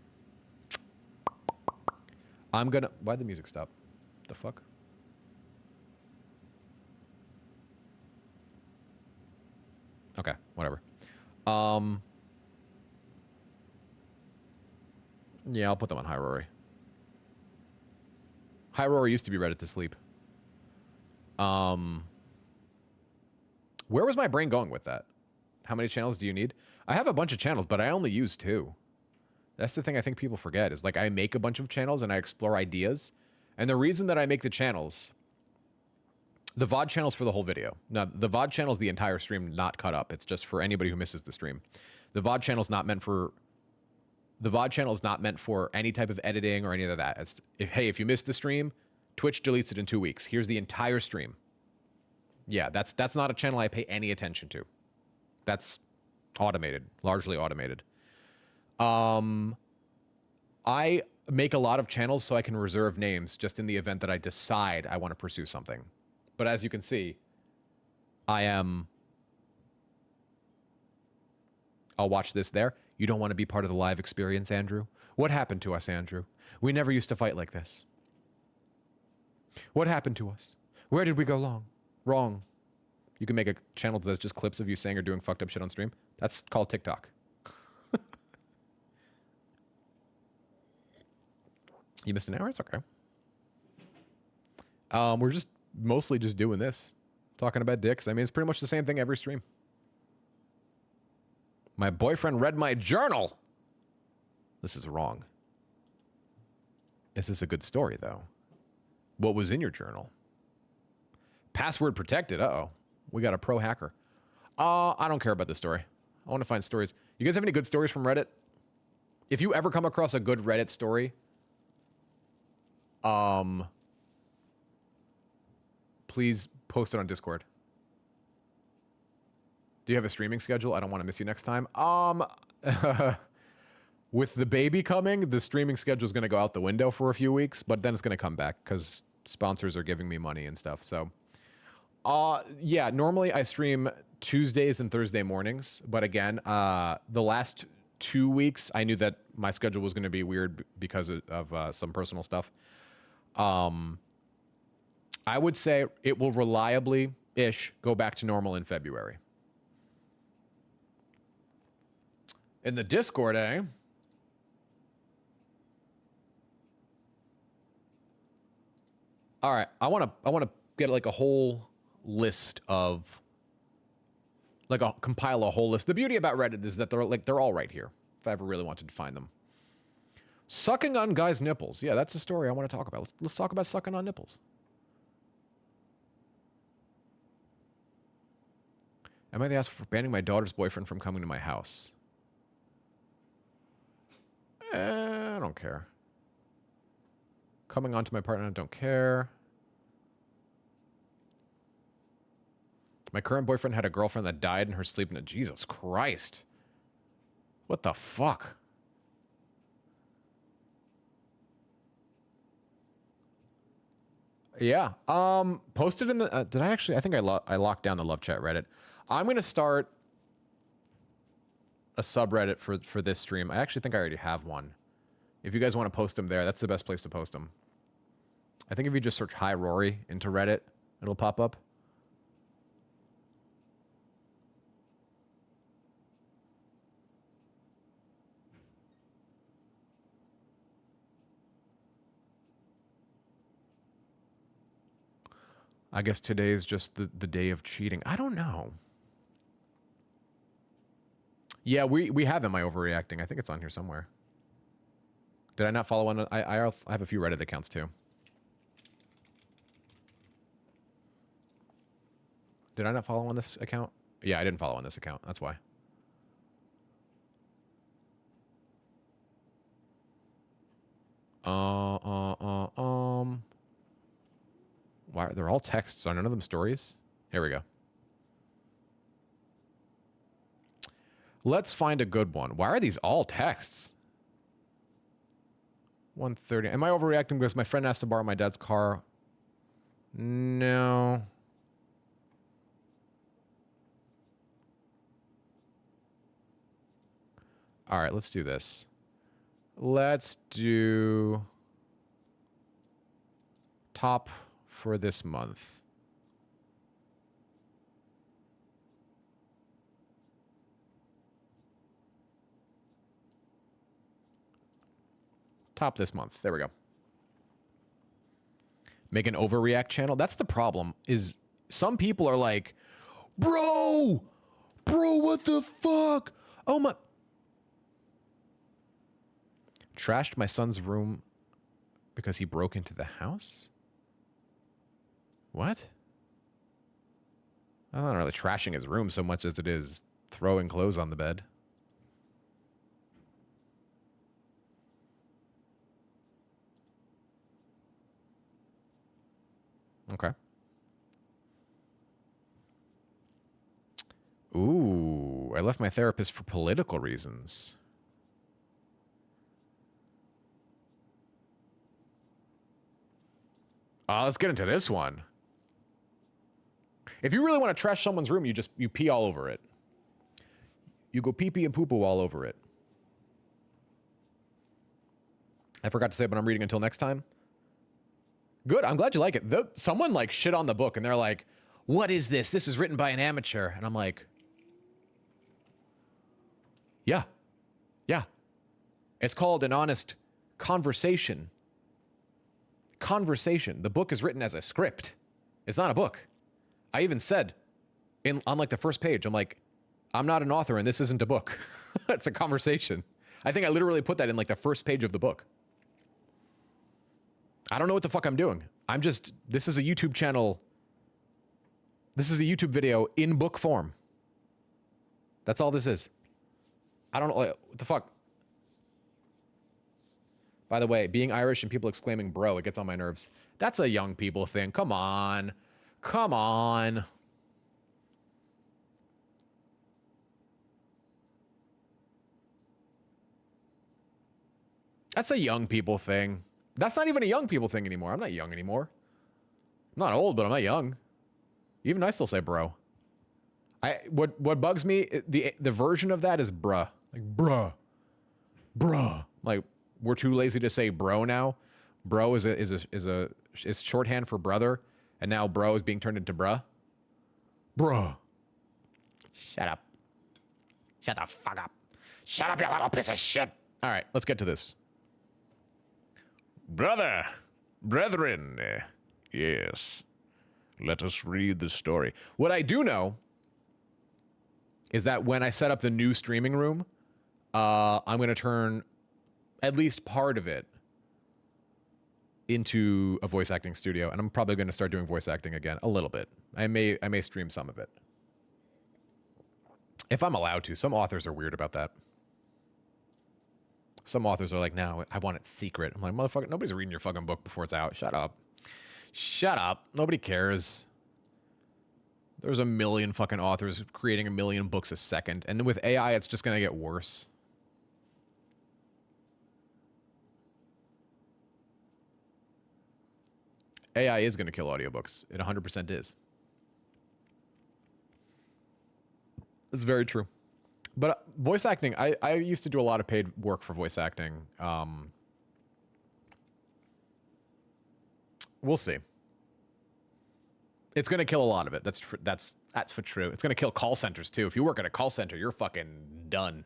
the music stop? The fuck? Okay, whatever. Yeah, I'll put them on High Rory. High Rory used to be Reddit to sleep. Where was my brain going with that? How many channels do you need? I have a bunch of channels, but I only use 2. That's the thing I think people forget, is like I make a bunch of channels and I explore ideas. And the reason that I make the channels, the VOD channel's for the whole video. Now, the VOD channel's the entire stream, not cut up. It's just for anybody who misses the stream. The VOD channel's not meant for... The VOD channel is not meant for any type of editing or any of that. It's, hey, if you missed the stream, Twitch deletes it in 2 weeks. Here's the entire stream. Yeah, that's not a channel I pay any attention to. That's automated, largely automated. I make a lot of channels so I can reserve names just in the event that I decide I want to pursue something. But as you can see, I'll watch this there. You don't want to be part of the live experience, Andrew? What happened to us, Andrew? We never used to fight like this. What happened to us? Where did we go wrong? You can make a channel that's just clips of you saying or doing fucked up shit on stream. That's called TikTok. You missed an hour? It's okay. We're just mostly just doing this. Talking about dicks. I mean, it's pretty much the same thing every stream. My boyfriend read my journal. This is wrong. This is a good story, though. What was in your journal? Password protected. Uh-oh. We got a pro hacker. I don't care about this story. I want to find stories. You guys have any good stories from Reddit? If you ever come across a good Reddit story, please post it on Discord. Do you have a streaming schedule? I don't want to miss you next time. With the baby coming, the streaming schedule is going to go out the window for a few weeks, but then it's going to come back because sponsors are giving me money and stuff. So, yeah, normally I stream Tuesdays and Thursday mornings. But again, the last 2 weeks, I knew that my schedule was going to be weird because of some personal stuff. I would say it will reliably-ish go back to normal in February. In the Discord, eh? All right, I want to get like a whole list of compile a whole list. The beauty about Reddit is that they're all right here. If I ever really wanted to find them. Sucking on guys' nipples. Yeah, that's a story I want to talk about. Let's talk about sucking on nipples. Am I the asshole for banning my daughter's boyfriend from coming to my house? I don't care. Coming on to my partner, I don't care. My current boyfriend had a girlfriend that died in her sleep. Jesus Christ. What the fuck? Yeah. Posted in the... did I actually... I think I locked down the love chat Reddit. I'm going to start a subreddit for this stream. I actually think I already have one. If you guys want to post them there, that's the best place to post them. I think if you just search Hi Rory into Reddit, it'll pop up. I guess today is just the day of cheating. I don't know. Yeah, we have Am I Overreacting? I think it's on here somewhere. Did I not follow one? I also have a few Reddit accounts too. Did I not follow on this account? Yeah, I didn't follow on this account. That's why. Why they're all texts? Are none of them stories? Here we go. Let's find a good one. Why are these all texts? 1:30. Am I overreacting because my friend asked to borrow my dad's car? No. All right, let's do this. Let's do top for this month. Top this month. There we go. Make an overreact channel. That's the problem, is some people are like, bro, what the fuck? Oh my. Trashed my son's room because he broke into the house? What? I'm not really trashing his room so much as it is throwing clothes on the bed. Okay. Ooh, I left my therapist for political reasons. Let's get into this one. If you really want to trash someone's room, you pee all over it. You go pee-pee and poo-poo all over it. I forgot to say, but I'm reading until next time. Good, I'm glad you like it. Someone like shit on the book and they're like, what is this? This is written by an amateur. And I'm like, yeah. It's called An Honest Conversation. Conversation. The book is written as a script. It's not a book. I even said on like the first page, I'm like, I'm not an author and this isn't a book. It's a conversation. I think I literally put that in like the first page of the book. I don't know what the fuck I'm doing. This is a YouTube channel. This is a YouTube video in book form. That's all this is. I don't know. What the fuck? By the way, being Irish and people exclaiming bro, it gets on my nerves. That's a young people thing. Come on. Come on. That's a young people thing. That's not even a young people thing anymore. I'm not young anymore. I'm not old, but I'm not young. Even I still say bro. What bugs me, the version of that is bruh. Like bruh. Like, we're too lazy to say bro now. Bro is shorthand for brother, and now bro is being turned into bruh. Bruh. Shut up. Shut the fuck up. Shut up, you little piece of shit. All right, let's get to this. Brethren, yes. Let us read the story. What I do know is that when I set up the new streaming room, I'm going to turn at least part of it into a voice acting studio, and I'm probably going to start doing voice acting again a little bit. I may stream some of it. If I'm allowed to. Some authors are weird about that. Some authors are like, no, I want it secret. I'm like, motherfucker, nobody's reading your fucking book before it's out. Shut up. Shut up. Nobody cares. There's a million fucking authors creating a million books a second. And with AI, it's just going to get worse. AI is going to kill audiobooks. It 100% is. It's very true. But voice acting, I used to do a lot of paid work for voice acting. We'll see. It's going to kill a lot of it. That's for true. It's going to kill call centers too. If you work at a call center, you're fucking done.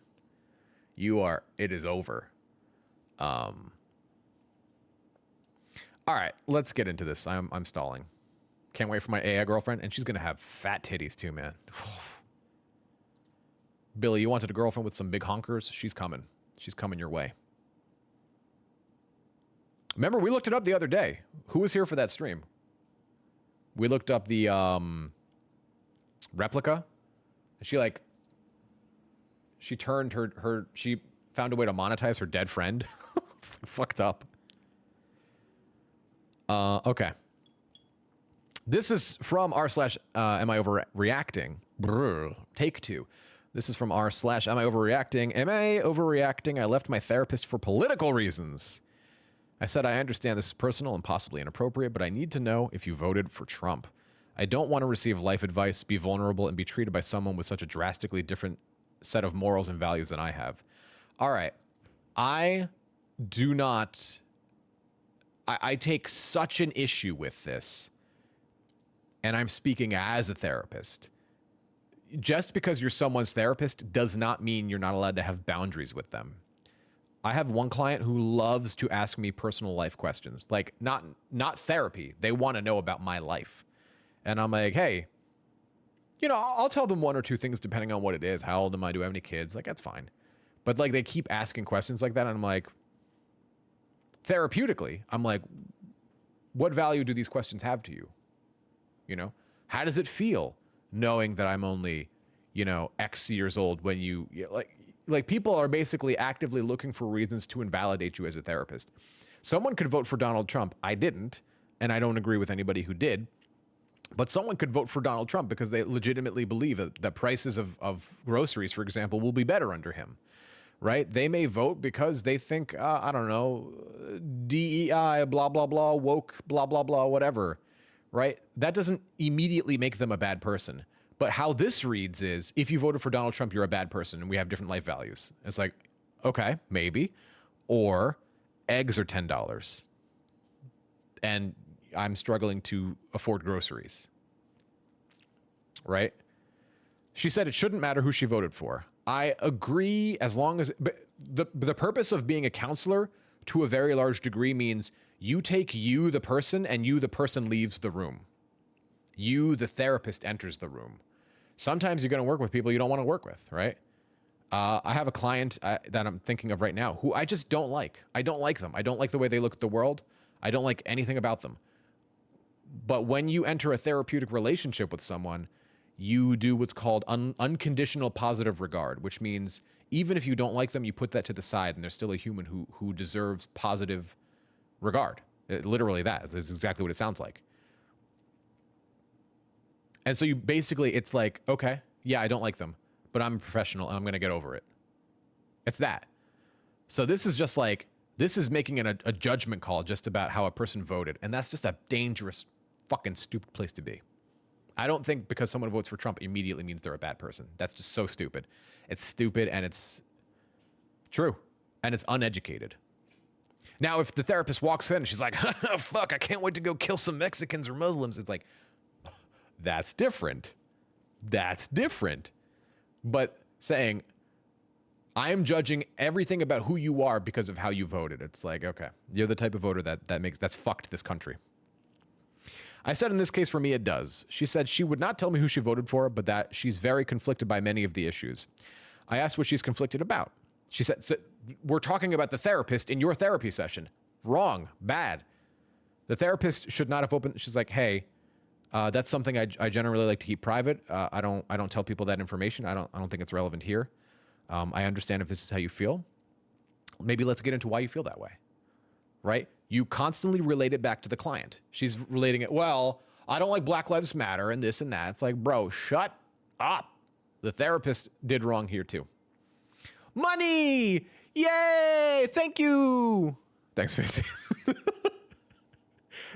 It is over. All right, let's get into this. I'm stalling. Can't wait for my AI girlfriend. And she's going to have fat titties too, man. Billy, you wanted a girlfriend with some big honkers? She's coming. She's coming your way. Remember, we looked it up the other day. Who was here for that stream? We looked up the replica. She turned she found a way to monetize her dead friend. It's like fucked up. Okay. This is from r/am I overreacting? Brr, take 2. This is from r/am I overreacting? Am I overreacting? I left my therapist for political reasons. I said, I understand this is personal and possibly inappropriate, but I need to know if you voted for Trump. I don't want to receive life advice, be vulnerable, and be treated by someone with such a drastically different set of morals and values than I have. All right. I take such an issue with this, and I'm speaking as a therapist. Just because you're someone's therapist does not mean you're not allowed to have boundaries with them. I have one client who loves to ask me personal life questions, like not therapy. They want to know about my life. And I'm like, hey, I'll tell them 1 or 2 things depending on what it is. How old am I? Do I have any kids? Like, that's fine. But like, they keep asking questions like that. And I'm like, therapeutically, I'm like, what value do these questions have to you? How does it feel knowing that I'm only, X years old when like people are basically actively looking for reasons to invalidate you as a therapist. Someone could vote for Donald Trump. I didn't, and I don't agree with anybody who did. But someone could vote for Donald Trump because they legitimately believe that prices of groceries, for example, will be better under him, right? They may vote because they think, I don't know, DEI, blah, blah, blah, woke, blah, blah, blah, whatever, right? That doesn't immediately make them a bad person. But how this reads is, if you voted for Donald Trump, you're a bad person and we have different life values. It's like, okay, maybe. Or eggs are $10 and I'm struggling to afford groceries, right? She said it shouldn't matter who she voted for. I agree, as long as the purpose of being a counselor to a very large degree means you take you, the person, and you, the person, leaves the room. You, the therapist, enters the room. Sometimes you're going to work with people you don't want to work with, right? I have a client that I'm thinking of right now who I just don't like. I don't like them. I don't like the way they look at the world. I don't like anything about them. But when you enter a therapeutic relationship with someone, you do what's called unconditional positive regard, which means even if you don't like them, you put that to the side and they're still a human who deserves positive regard. Literally that is exactly what it sounds like. And so you basically, it's like, okay, yeah, I don't like them, but I'm a professional and I'm going to get over it. It's that. So this is just like, this is making a judgment call just about how a person voted. And that's just a dangerous, fucking stupid place to be. I don't think because someone votes for Trump immediately means they're a bad person. That's just so stupid. It's stupid and it's true. And it's uneducated. Now, if the therapist walks in and she's like, fuck, I can't wait to go kill some Mexicans or Muslims. It's like, that's different. That's different. But saying, I am judging everything about who you are because of how you voted. It's like, okay, you're the type of voter that's fucked this country. I said in this case, for me, it does. She said she would not tell me who she voted for, but that she's very conflicted by many of the issues. I asked what she's conflicted about. She said, we're talking about the therapist in your therapy session. Wrong, bad. The therapist should not have opened. She's like, hey, that's something I generally like to keep private. I don't tell people that information. I don't think it's relevant here. I understand if this is how you feel. Maybe let's get into why you feel that way, right? You constantly relate it back to the client. She's relating it, well, I don't like Black Lives Matter and this and that. It's like, bro, shut up. The therapist did wrong here too. Money! Yay! Thank you! Thanks, Vince.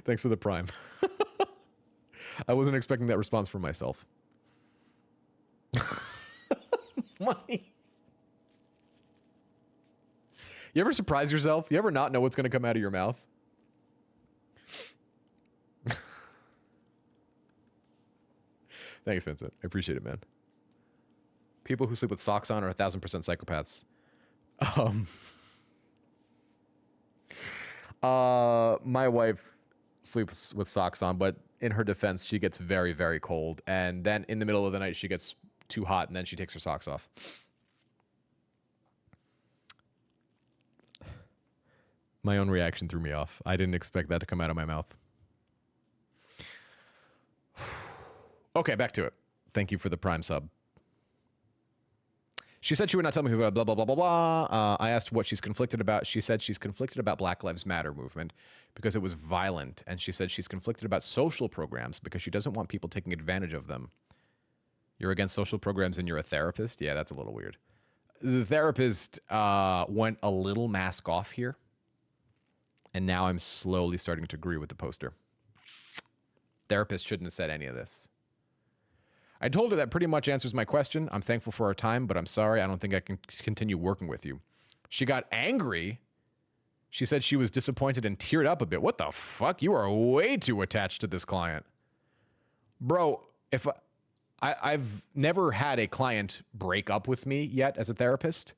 Thanks for the prime. I wasn't expecting that response from myself. Money. You ever surprise yourself? You ever not know what's going to come out of your mouth? Thanks, Vincent. I appreciate it, man. People who sleep with socks on are 1,000% psychopaths. My wife sleeps with socks on, but in her defense, she gets very, very cold. And then in the middle of the night, she gets too hot and then she takes her socks off. My own reaction threw me off. I didn't expect that to come out of my mouth. Okay, back to it. Thank you for the Prime sub. She said she would not tell me who, blah, blah, blah, blah, blah. I asked what she's conflicted about. She said she's conflicted about Black Lives Matter movement because it was violent. And she said she's conflicted about social programs because she doesn't want people taking advantage of them. You're against social programs and you're a therapist? Yeah, that's a little weird. The therapist went a little mask off here. And now I'm slowly starting to agree with the poster. Therapist shouldn't have said any of this. I told her that pretty much answers my question. I'm thankful for our time, but I'm sorry. I don't think I can continue working with you. She got angry. She said she was disappointed and teared up a bit. What the fuck? You are way too attached to this client. Bro, if I've never had a client break up with me yet as a therapist.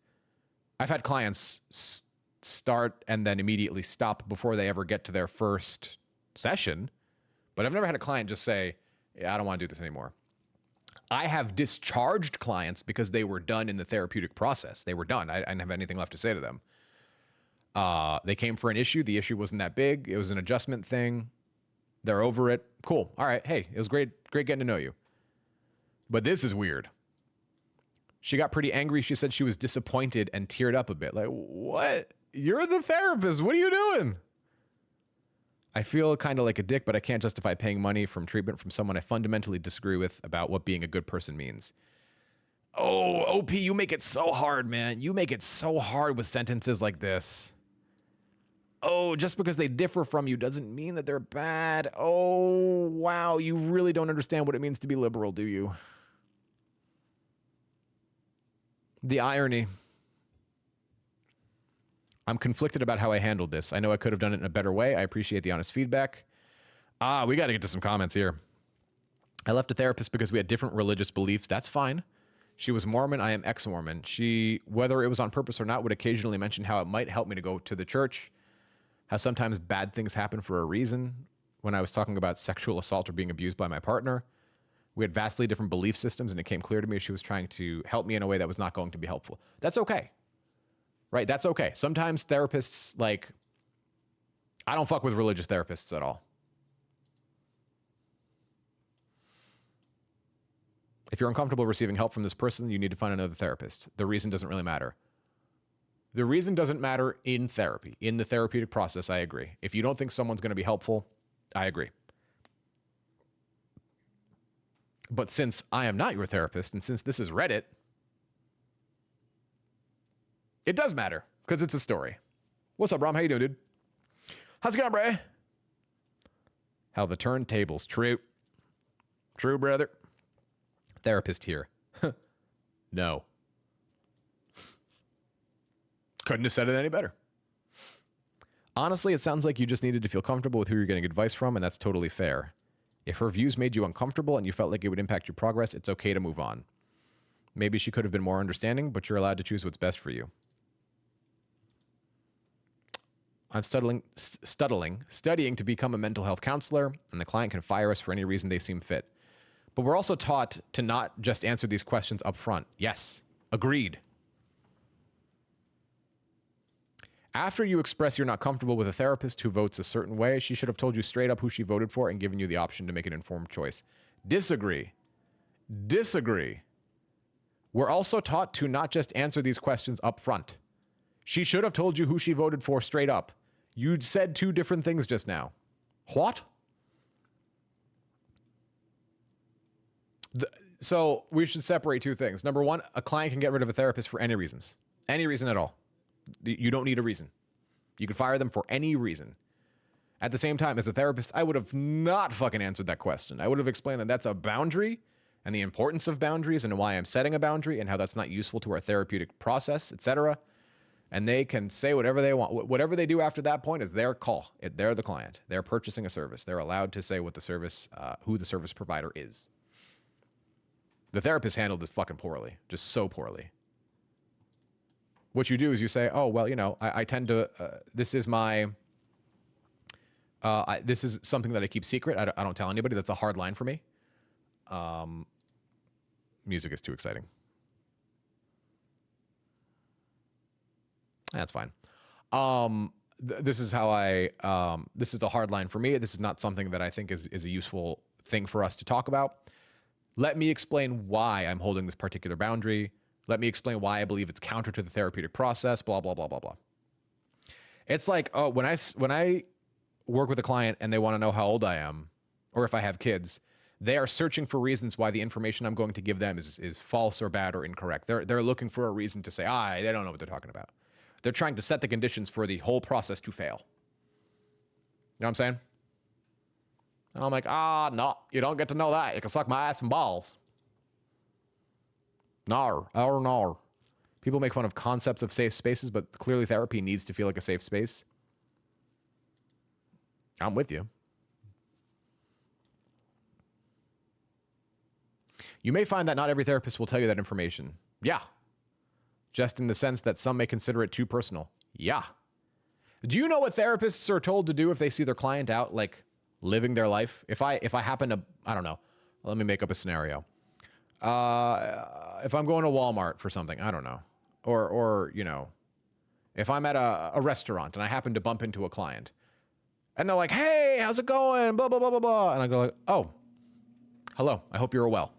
I've had clients start and then immediately stop before they ever get to their first session. But I've never had a client just say, yeah, I don't want to do this anymore. I have discharged clients because they were done in the therapeutic process. They were done. I didn't have anything left to say to them. They came for an issue. The issue wasn't that big. It was an adjustment thing. They're over it. Cool. All right. Hey, it was great getting to know you. But this is weird. She got pretty angry. She said she was disappointed and teared up a bit. Like, what? You're the therapist. What are you doing? I feel kind of like a dick, but I can't justify paying money from treatment from someone I fundamentally disagree with about what being a good person means. Oh, OP, you make it so hard, man. You make it so hard with sentences like this. Oh, just because they differ from you doesn't mean that they're bad. Oh, wow. You really don't understand what it means to be liberal, do you? The irony. I'm conflicted about how I handled this. I know I could have done it in a better way. I appreciate the honest feedback. We got to get to some comments here. I left a therapist because we had different religious beliefs. That's fine. She was Mormon. I am ex-Mormon. She, whether it was on purpose or not, would occasionally mention how it might help me to go to the church, how sometimes bad things happen for a reason. When I was talking about sexual assault or being abused by my partner, we had vastly different belief systems, and it came clear to me she was trying to help me in a way that was not going to be helpful. That's okay. Right? That's okay. Sometimes therapists, like, I don't fuck with religious therapists at all. If you're uncomfortable receiving help from this person, you need to find another therapist. The reason doesn't really matter. The reason doesn't matter in therapy. In the therapeutic process, I agree. If you don't think someone's going to be helpful, I agree. But since I am not your therapist, and since this is Reddit, it does matter, because it's a story. What's up, Rom? How you doing, dude? How's it going, Bray? How the turntables. True. True, brother. Therapist here. No. Couldn't have said it any better. Honestly, it sounds like you just needed to feel comfortable with who you're getting advice from, and that's totally fair. If her views made you uncomfortable and you felt like it would impact your progress, it's okay to move on. Maybe she could have been more understanding, but you're allowed to choose what's best for you. I'm studying to become a mental health counselor, and the client can fire us for any reason they seem fit. But we're also taught to not just answer these questions up front. Yes, agreed. After you express you're not comfortable with a therapist who votes a certain way, she should have told you straight up who she voted for and given you the option to make an informed choice. Disagree. Disagree. We're also taught to not just answer these questions up front. She should have told you who she voted for straight up. You said two different things just now. What? So we should separate two things. Number one, a client can get rid of a therapist for any reasons. Any reason at all. You don't need a reason. You can fire them for any reason. At the same time, as a therapist, I would have not fucking answered that question. I would have explained that that's a boundary and the importance of boundaries and why I'm setting a boundary and how that's not useful to our therapeutic process, etc. And they can say whatever they want. Whatever they do after that point is their call. They're the client. They're purchasing a service. They're allowed to say what the service, who the service provider is. The therapist handled this fucking poorly, just so poorly. What you do is you say, oh, well, you know, I tend to, this is my This is something that I keep secret. I don't tell anybody. That's a hard line for me. Music is too exciting. That's fine. This is how this is a hard line for me. This is not something that I think is a useful thing for us to talk about. Let me explain why I'm holding this particular boundary. Let me explain why I believe it's counter to the therapeutic process, blah, blah, blah, blah, blah. It's like, oh, when I work with a client and they want to know how old I am or if I have kids, they are searching for reasons why the information I'm going to give them is false or bad or incorrect. They're looking for a reason to say, they don't know what they're talking about. They're trying to set the conditions for the whole process to fail. You know what I'm saying? And I'm like, no, you don't get to know that. You can suck my ass and balls. Nar. People make fun of concepts of safe spaces, but clearly therapy needs to feel like a safe space. I'm with you. You may find that not every therapist will tell you that information. Yeah. Just in the sense that some may consider it too personal. Yeah. Do you know what therapists are told to do if they see their client out, like, living their life? If I happen to, I don't know, let me make up a scenario. If I'm going to Walmart for something, I don't know. Or you know, if I'm at a restaurant and I happen to bump into a client and they're like, hey, how's it going? Blah, blah, blah, blah, blah. And I go like, oh, hello, I hope you're well.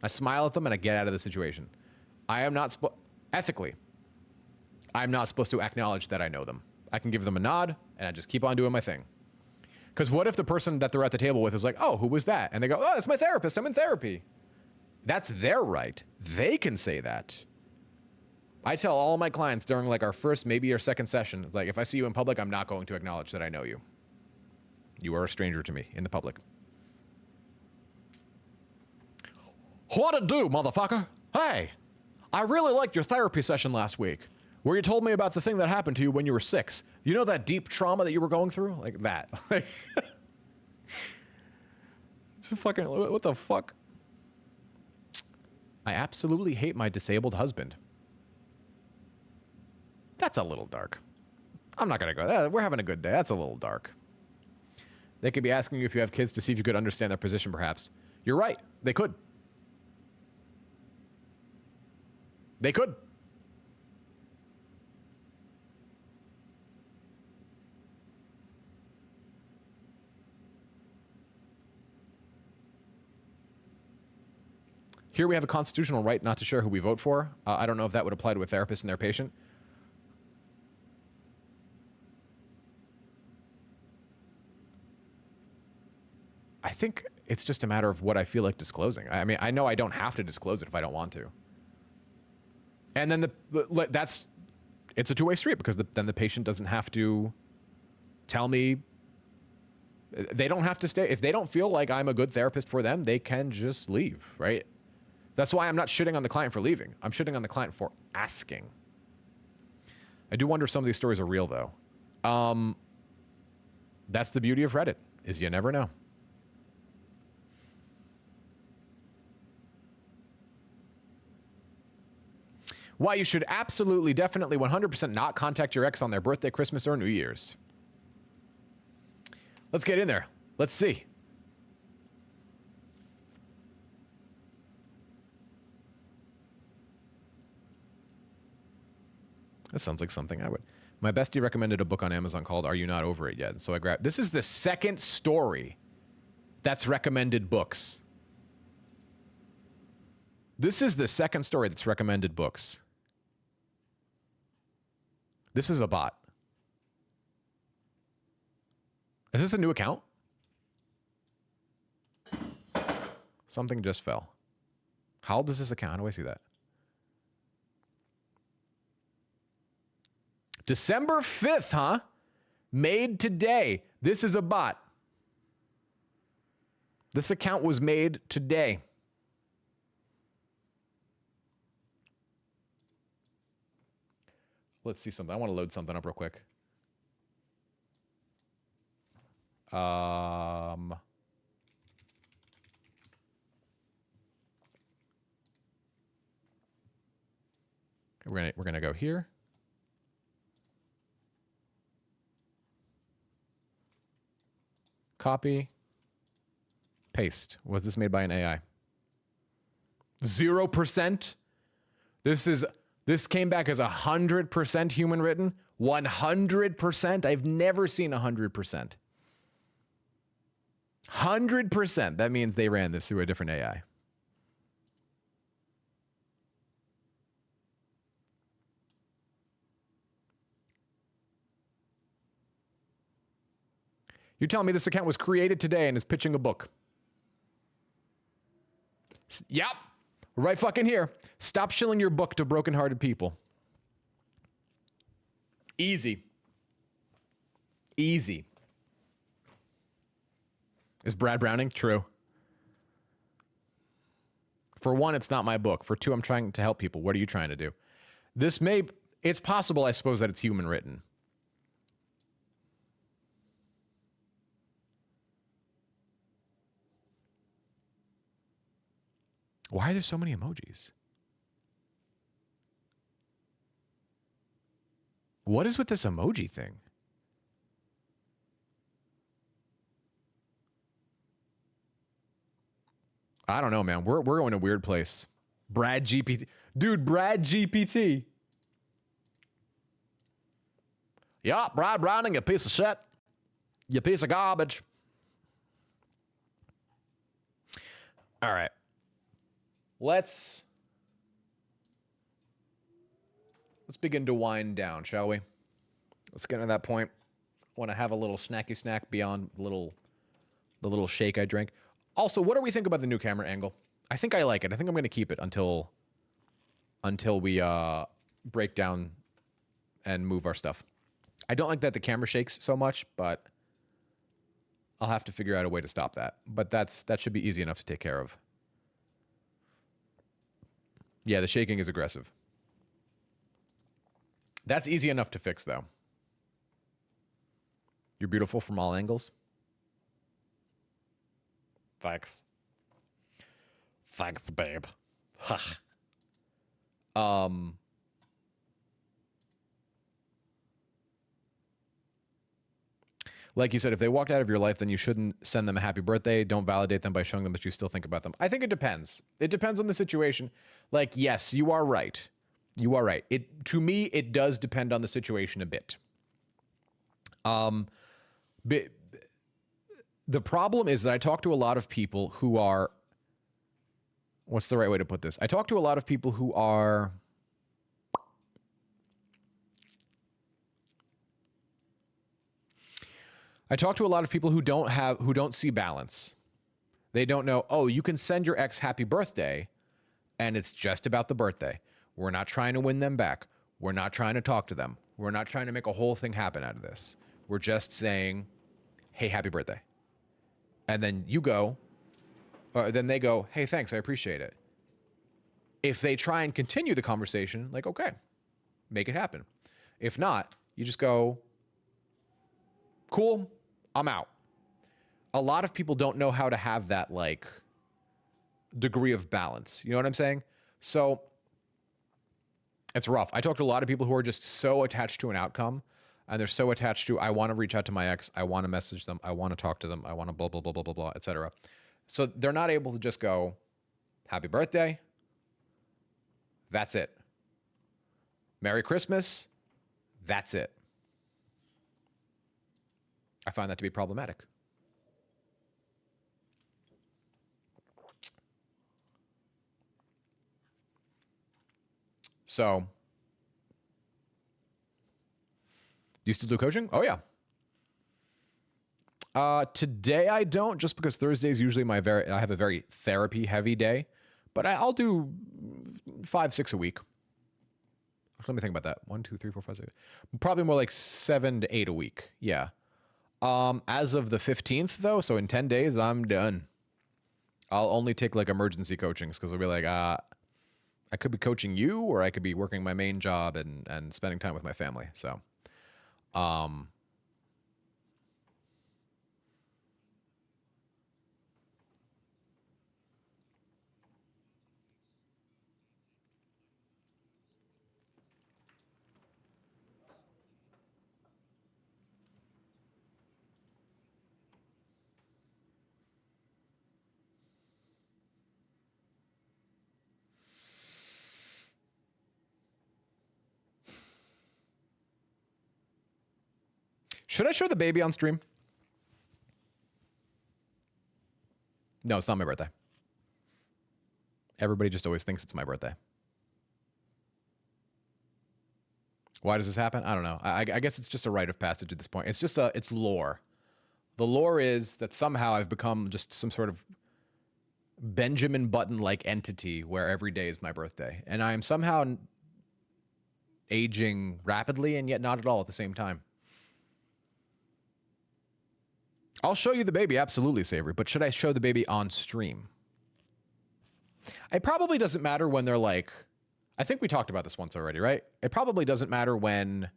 I smile at them and I get out of the situation. I am not, ethically, I'm not supposed to acknowledge that I know them. I can give them a nod and I just keep on doing my thing. Because what if the person that they're at the table with is like, oh, who was that? And they go, oh, that's my therapist. I'm in therapy. That's their right. They can say that. I tell all my clients during like our first, maybe our second session, it's like, if I see you in public, I'm not going to acknowledge that I know you. You are a stranger to me in the public. What it do, motherfucker? Hey, I really liked your therapy session last week where you told me about the thing that happened to you when you were 6. You know that deep trauma that you were going through? Like that. Just fucking, what the fuck? I absolutely hate my disabled husband. That's a little dark. I'm not going to go. We're having a good day. That's a little dark. They could be asking you if you have kids to see if you could understand their position, perhaps. You're right. They could. They could. Here we have a constitutional right not to share who we vote for. I don't know if that would apply to a therapist and their patient. I think it's just a matter of what I feel like disclosing. I mean, I know I don't have to disclose it if I don't want to. And then it's a two-way street because then the patient doesn't have to tell me. They don't have to stay. If they don't feel like I'm a good therapist for them, they can just leave, right? That's why I'm not shitting on the client for leaving. I'm shitting on the client for asking. I do wonder if some of these stories are real, though. That's the beauty of Reddit, is you never know. Why you should absolutely, definitely, 100% not contact your ex on their birthday, Christmas, or New Year's. Let's get in there. Let's see. This sounds like something I would. My bestie recommended a book on Amazon called Are You Not Over It Yet? So I grabbed. This is the second story that's recommended books. This is the second story that's recommended books. This is a bot. Is this a new account? Something just fell. How old is this account? How do I see that? December 5th, huh? Made today. This is a bot. This account was made today. Let's see something. I want to load something up real quick. We're gonna go here. Copy. Paste. Was this made by an AI? 0%? This came back as 100% human written? 100%? I've never seen 100%. 100%. That means they ran this through a different AI. You're telling me this account was created today and is pitching a book? Yep. Right fucking here. Stop shilling your book to brokenhearted people. Easy. Easy. Is Brad Browning? True. For one, it's not my book. For two, I'm trying to help people. What are you trying to do? It's possible, I suppose, that it's human written. Why are there so many emojis? What is with this emoji thing? I don't know, man. We're going to a weird place. Brad GPT. Dude, Brad GPT. Yeah, Brad Browning, you piece of shit. You piece of garbage. All right. Let's begin to wind down, shall we? Let's get to that point. I want to have a little snacky snack beyond the little shake I drank. Also, what do we think about the new camera angle? I think I like it. I think I'm going to keep it until we break down and move our stuff. I don't like that the camera shakes so much, but I'll have to figure out a way to stop that. But that should be easy enough to take care of. Yeah, the shaking is aggressive. That's easy enough to fix, though. You're beautiful from all angles. Thanks. Thanks, babe. Like you said, if they walked out of your life, then you shouldn't send them a happy birthday. Don't validate them by showing them that you still think about them. I think it depends. It depends on the situation. Like, yes, you are right. You are right. To me, it does depend on the situation a bit. The problem is that I talk to a lot of people who are, what's the right way to put this? I talk to a lot of people who are, who don't see balance. They don't know, oh, you can send your ex happy birthday and it's just about the birthday. We're not trying to win them back. We're not trying to talk to them. We're not trying to make a whole thing happen out of this. We're just saying, hey, happy birthday. And then then they go, hey, thanks, I appreciate it. If they try and continue the conversation, like, okay, make it happen. If not, you just go, cool, I'm out. A lot of people don't know how to have that, like, degree of balance. You know what I'm saying? So it's rough. I talk to a lot of people who are just so attached to an outcome, and they're so attached to, I want to reach out to my ex, I want to message them, I want to talk to them, I want to blah, blah, blah, blah, blah, blah, etc. So they're not able to just go, happy birthday, that's it. Merry Christmas, that's it. I find that to be problematic. So, do you still do coaching? Oh, yeah. Today I don't, just because Thursday is usually I have a very therapy heavy day, but I'll do 5-6 a week. Let me think about that. 1, 2, 3, 4, 5, 6. Probably more like 7 to 8 a week. Yeah. As of the 15th though, so in 10 days, I'm done. I'll only take like emergency coachings because I'll be like, I could be coaching you, or I could be working my main job and spending time with my family. So, Should I show the baby on stream? No, it's not my birthday. Everybody just always thinks it's my birthday. Why does this happen? I don't know. I guess it's just a rite of passage at this point. It's just it's lore. The lore is that somehow I've become just some sort of Benjamin Button-like entity where every day is my birthday. And I am somehow aging rapidly and yet not at all at the same time. I'll show you the baby, absolutely, Savory, but should I show the baby on stream? It probably doesn't matter when they're like, I think we talked about this once already, right? It probably doesn't matter when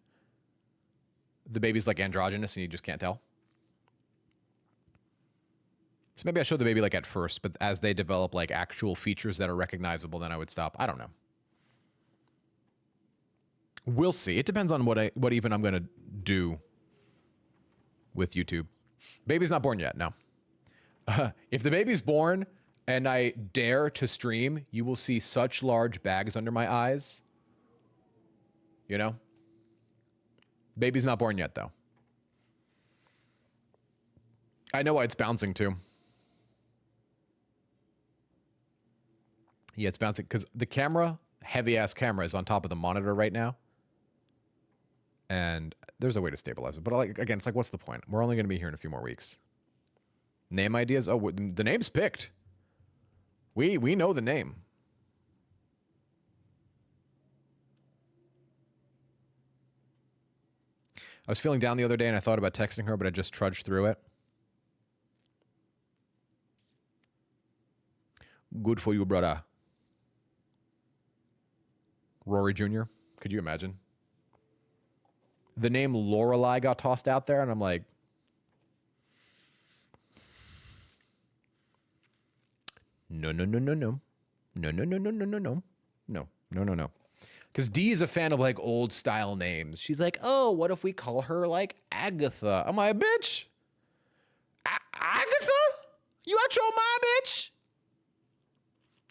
the baby's like androgynous and you just can't tell. So maybe I show the baby like at first, but as they develop like actual features that are recognizable, then I would stop. I don't know. We'll see. It depends on what even I'm gonna do with YouTube. Baby's not born yet, no. If the baby's born and I dare to stream, you will see such large bags under my eyes. You know? Baby's not born yet, though. I know why it's bouncing, too. Yeah, it's bouncing because the camera, heavy-ass camera, is on top of the monitor right now. And there's a way to stabilize it. But like, again, it's like, what's the point? We're only going to be here in a few more weeks. Name ideas? Oh, the name's picked. We know the name. I was feeling down the other day and I thought about texting her, but I just trudged through it. Good for you, brother. Rory Jr., could you imagine? The name Lorelai got tossed out there, and I'm like, no. Because Dee is a fan of like old style names. She's like, oh, what if we call her like Agatha? I'm like, bitch, Agatha? You out your mind, bitch?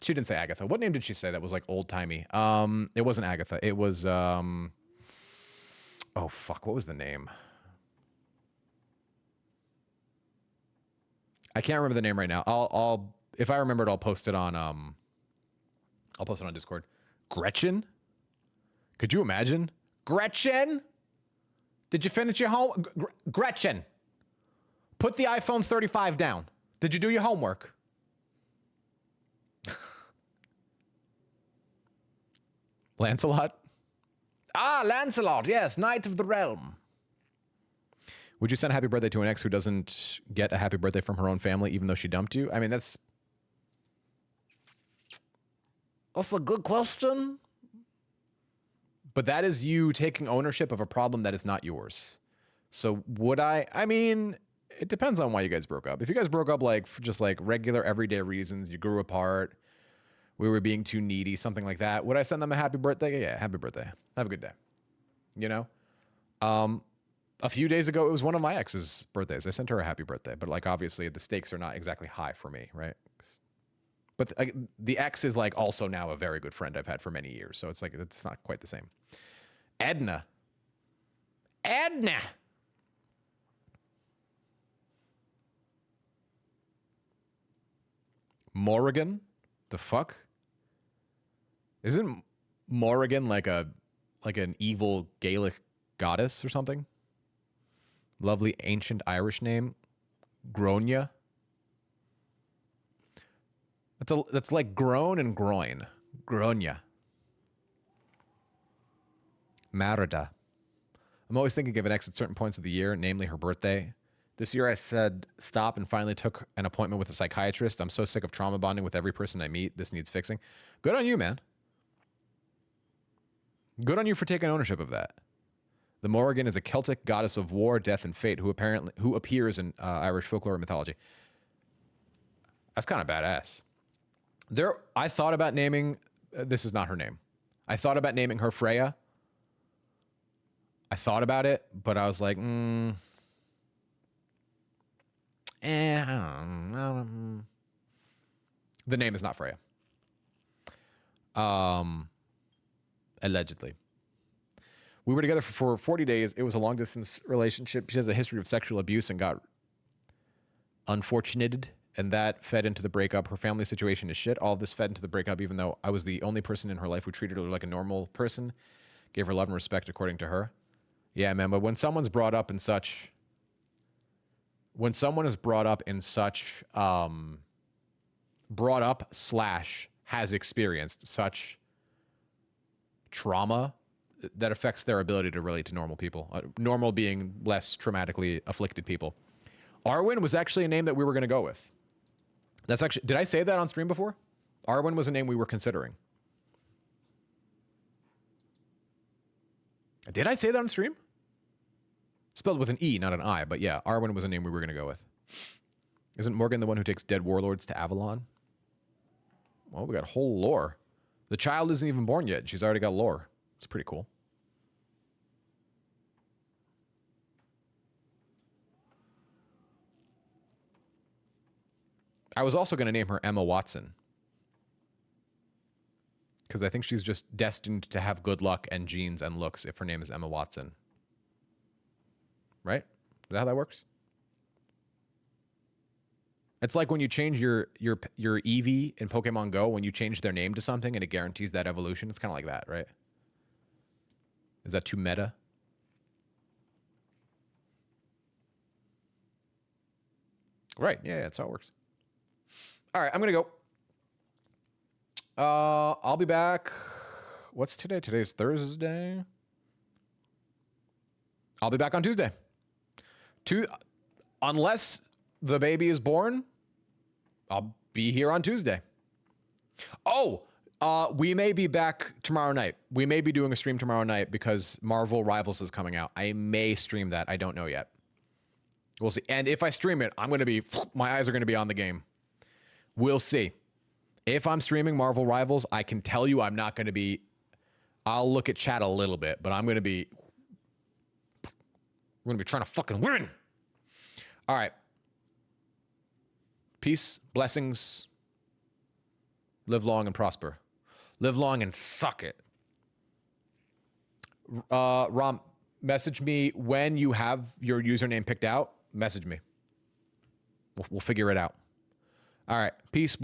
She didn't say Agatha. What name did she say that was like old timey? It wasn't Agatha. It was oh fuck, what was the name? I can't remember the name right now. I'll if I remember it, I'll post it on Discord. Gretchen? Could you imagine? Gretchen? Did you finish your home? Gretchen, put the iPhone 35 down. Did you do your homework? Lancelot? Ah, Lancelot, yes, Knight of the Realm. Would you send a happy birthday to an ex who doesn't get a happy birthday from her own family, even though she dumped you? I mean, that's a good question. But that is you taking ownership of a problem that is not yours. So would I? I mean, it depends on why you guys broke up. If you guys broke up like for just like regular everyday reasons, you grew apart, we were being too needy, something like that, would I send them a happy birthday? Yeah, happy birthday. Have a good day. You know? A few days ago, it was one of my ex's birthdays. I sent her a happy birthday, but like obviously the stakes are not exactly high for me, right? But the ex is like also now a very good friend I've had for many years, so it's like it's not quite the same. Edna. Morrigan? The fuck? Isn't Morrigan like an evil Gaelic goddess or something? Lovely ancient Irish name. Gronya. That's like groan and groin. Gronya. Merida. I'm always thinking of an ex at certain points of the year, namely her birthday. This year I said stop and finally took an appointment with a psychiatrist. I'm so sick of trauma bonding with every person I meet. This needs fixing. Good on you, man. Good on you for taking ownership of that. The Morrigan is a Celtic goddess of war, death, and fate who appears in Irish folklore and mythology. That's kind of badass. I thought about naming. This is not her name. I thought about naming her Freya. I thought about it, but I was like, I don't know. The name is not Freya. Allegedly. We were together for 40 days. It was a long distance relationship. She has a history of sexual abuse and got unfortunated, and that fed into the breakup. Her family situation is shit. All of this fed into the breakup, even though I was the only person in her life who treated her like a normal person, gave her love and respect according to her. Yeah, man, but when someone's brought up in such... When someone is brought up / has experienced such trauma that affects their ability to relate to normal people. Normal being less traumatically afflicted people. Arwen was actually a name that we were going to go with. That's actually... Did I say that on stream before? Arwen was a name we were considering. Did I say that on stream? Spelled with an E, not an I, but yeah, Arwen was a name we were going to go with. Isn't Morgan the one who takes dead warlords to Avalon? Well, we got whole lore. The child isn't even born yet. She's already got lore. It's pretty cool. I was also going to name her Emma Watson, because I think she's just destined to have good luck and genes and looks if her name is Emma Watson. Right? Is that how that works? It's like when you change your Eevee in Pokemon Go, when you change their name to something and it guarantees that evolution. It's kind of like that, right? Is that too meta? Right. Yeah, that's how it works. All right, I'm going to go. I'll be back. What's today? Today's Thursday. I'll be back on Tuesday. Unless the baby is born, I'll be here on Tuesday. Oh, we may be back tomorrow night. We may be doing a stream tomorrow night because Marvel Rivals is coming out. I may stream that. I don't know yet. We'll see. And if I stream it, my eyes are going to be on the game. We'll see. If I'm streaming Marvel Rivals, I can tell you I'm not going to be... I'll look at chat a little bit, but I'm going to be... We're going to be trying to fucking win. All right. Peace, blessings. Live long and prosper. Live long and suck it. Rom, message me when you have your username picked out. Message me. We'll figure it out. All right. Peace.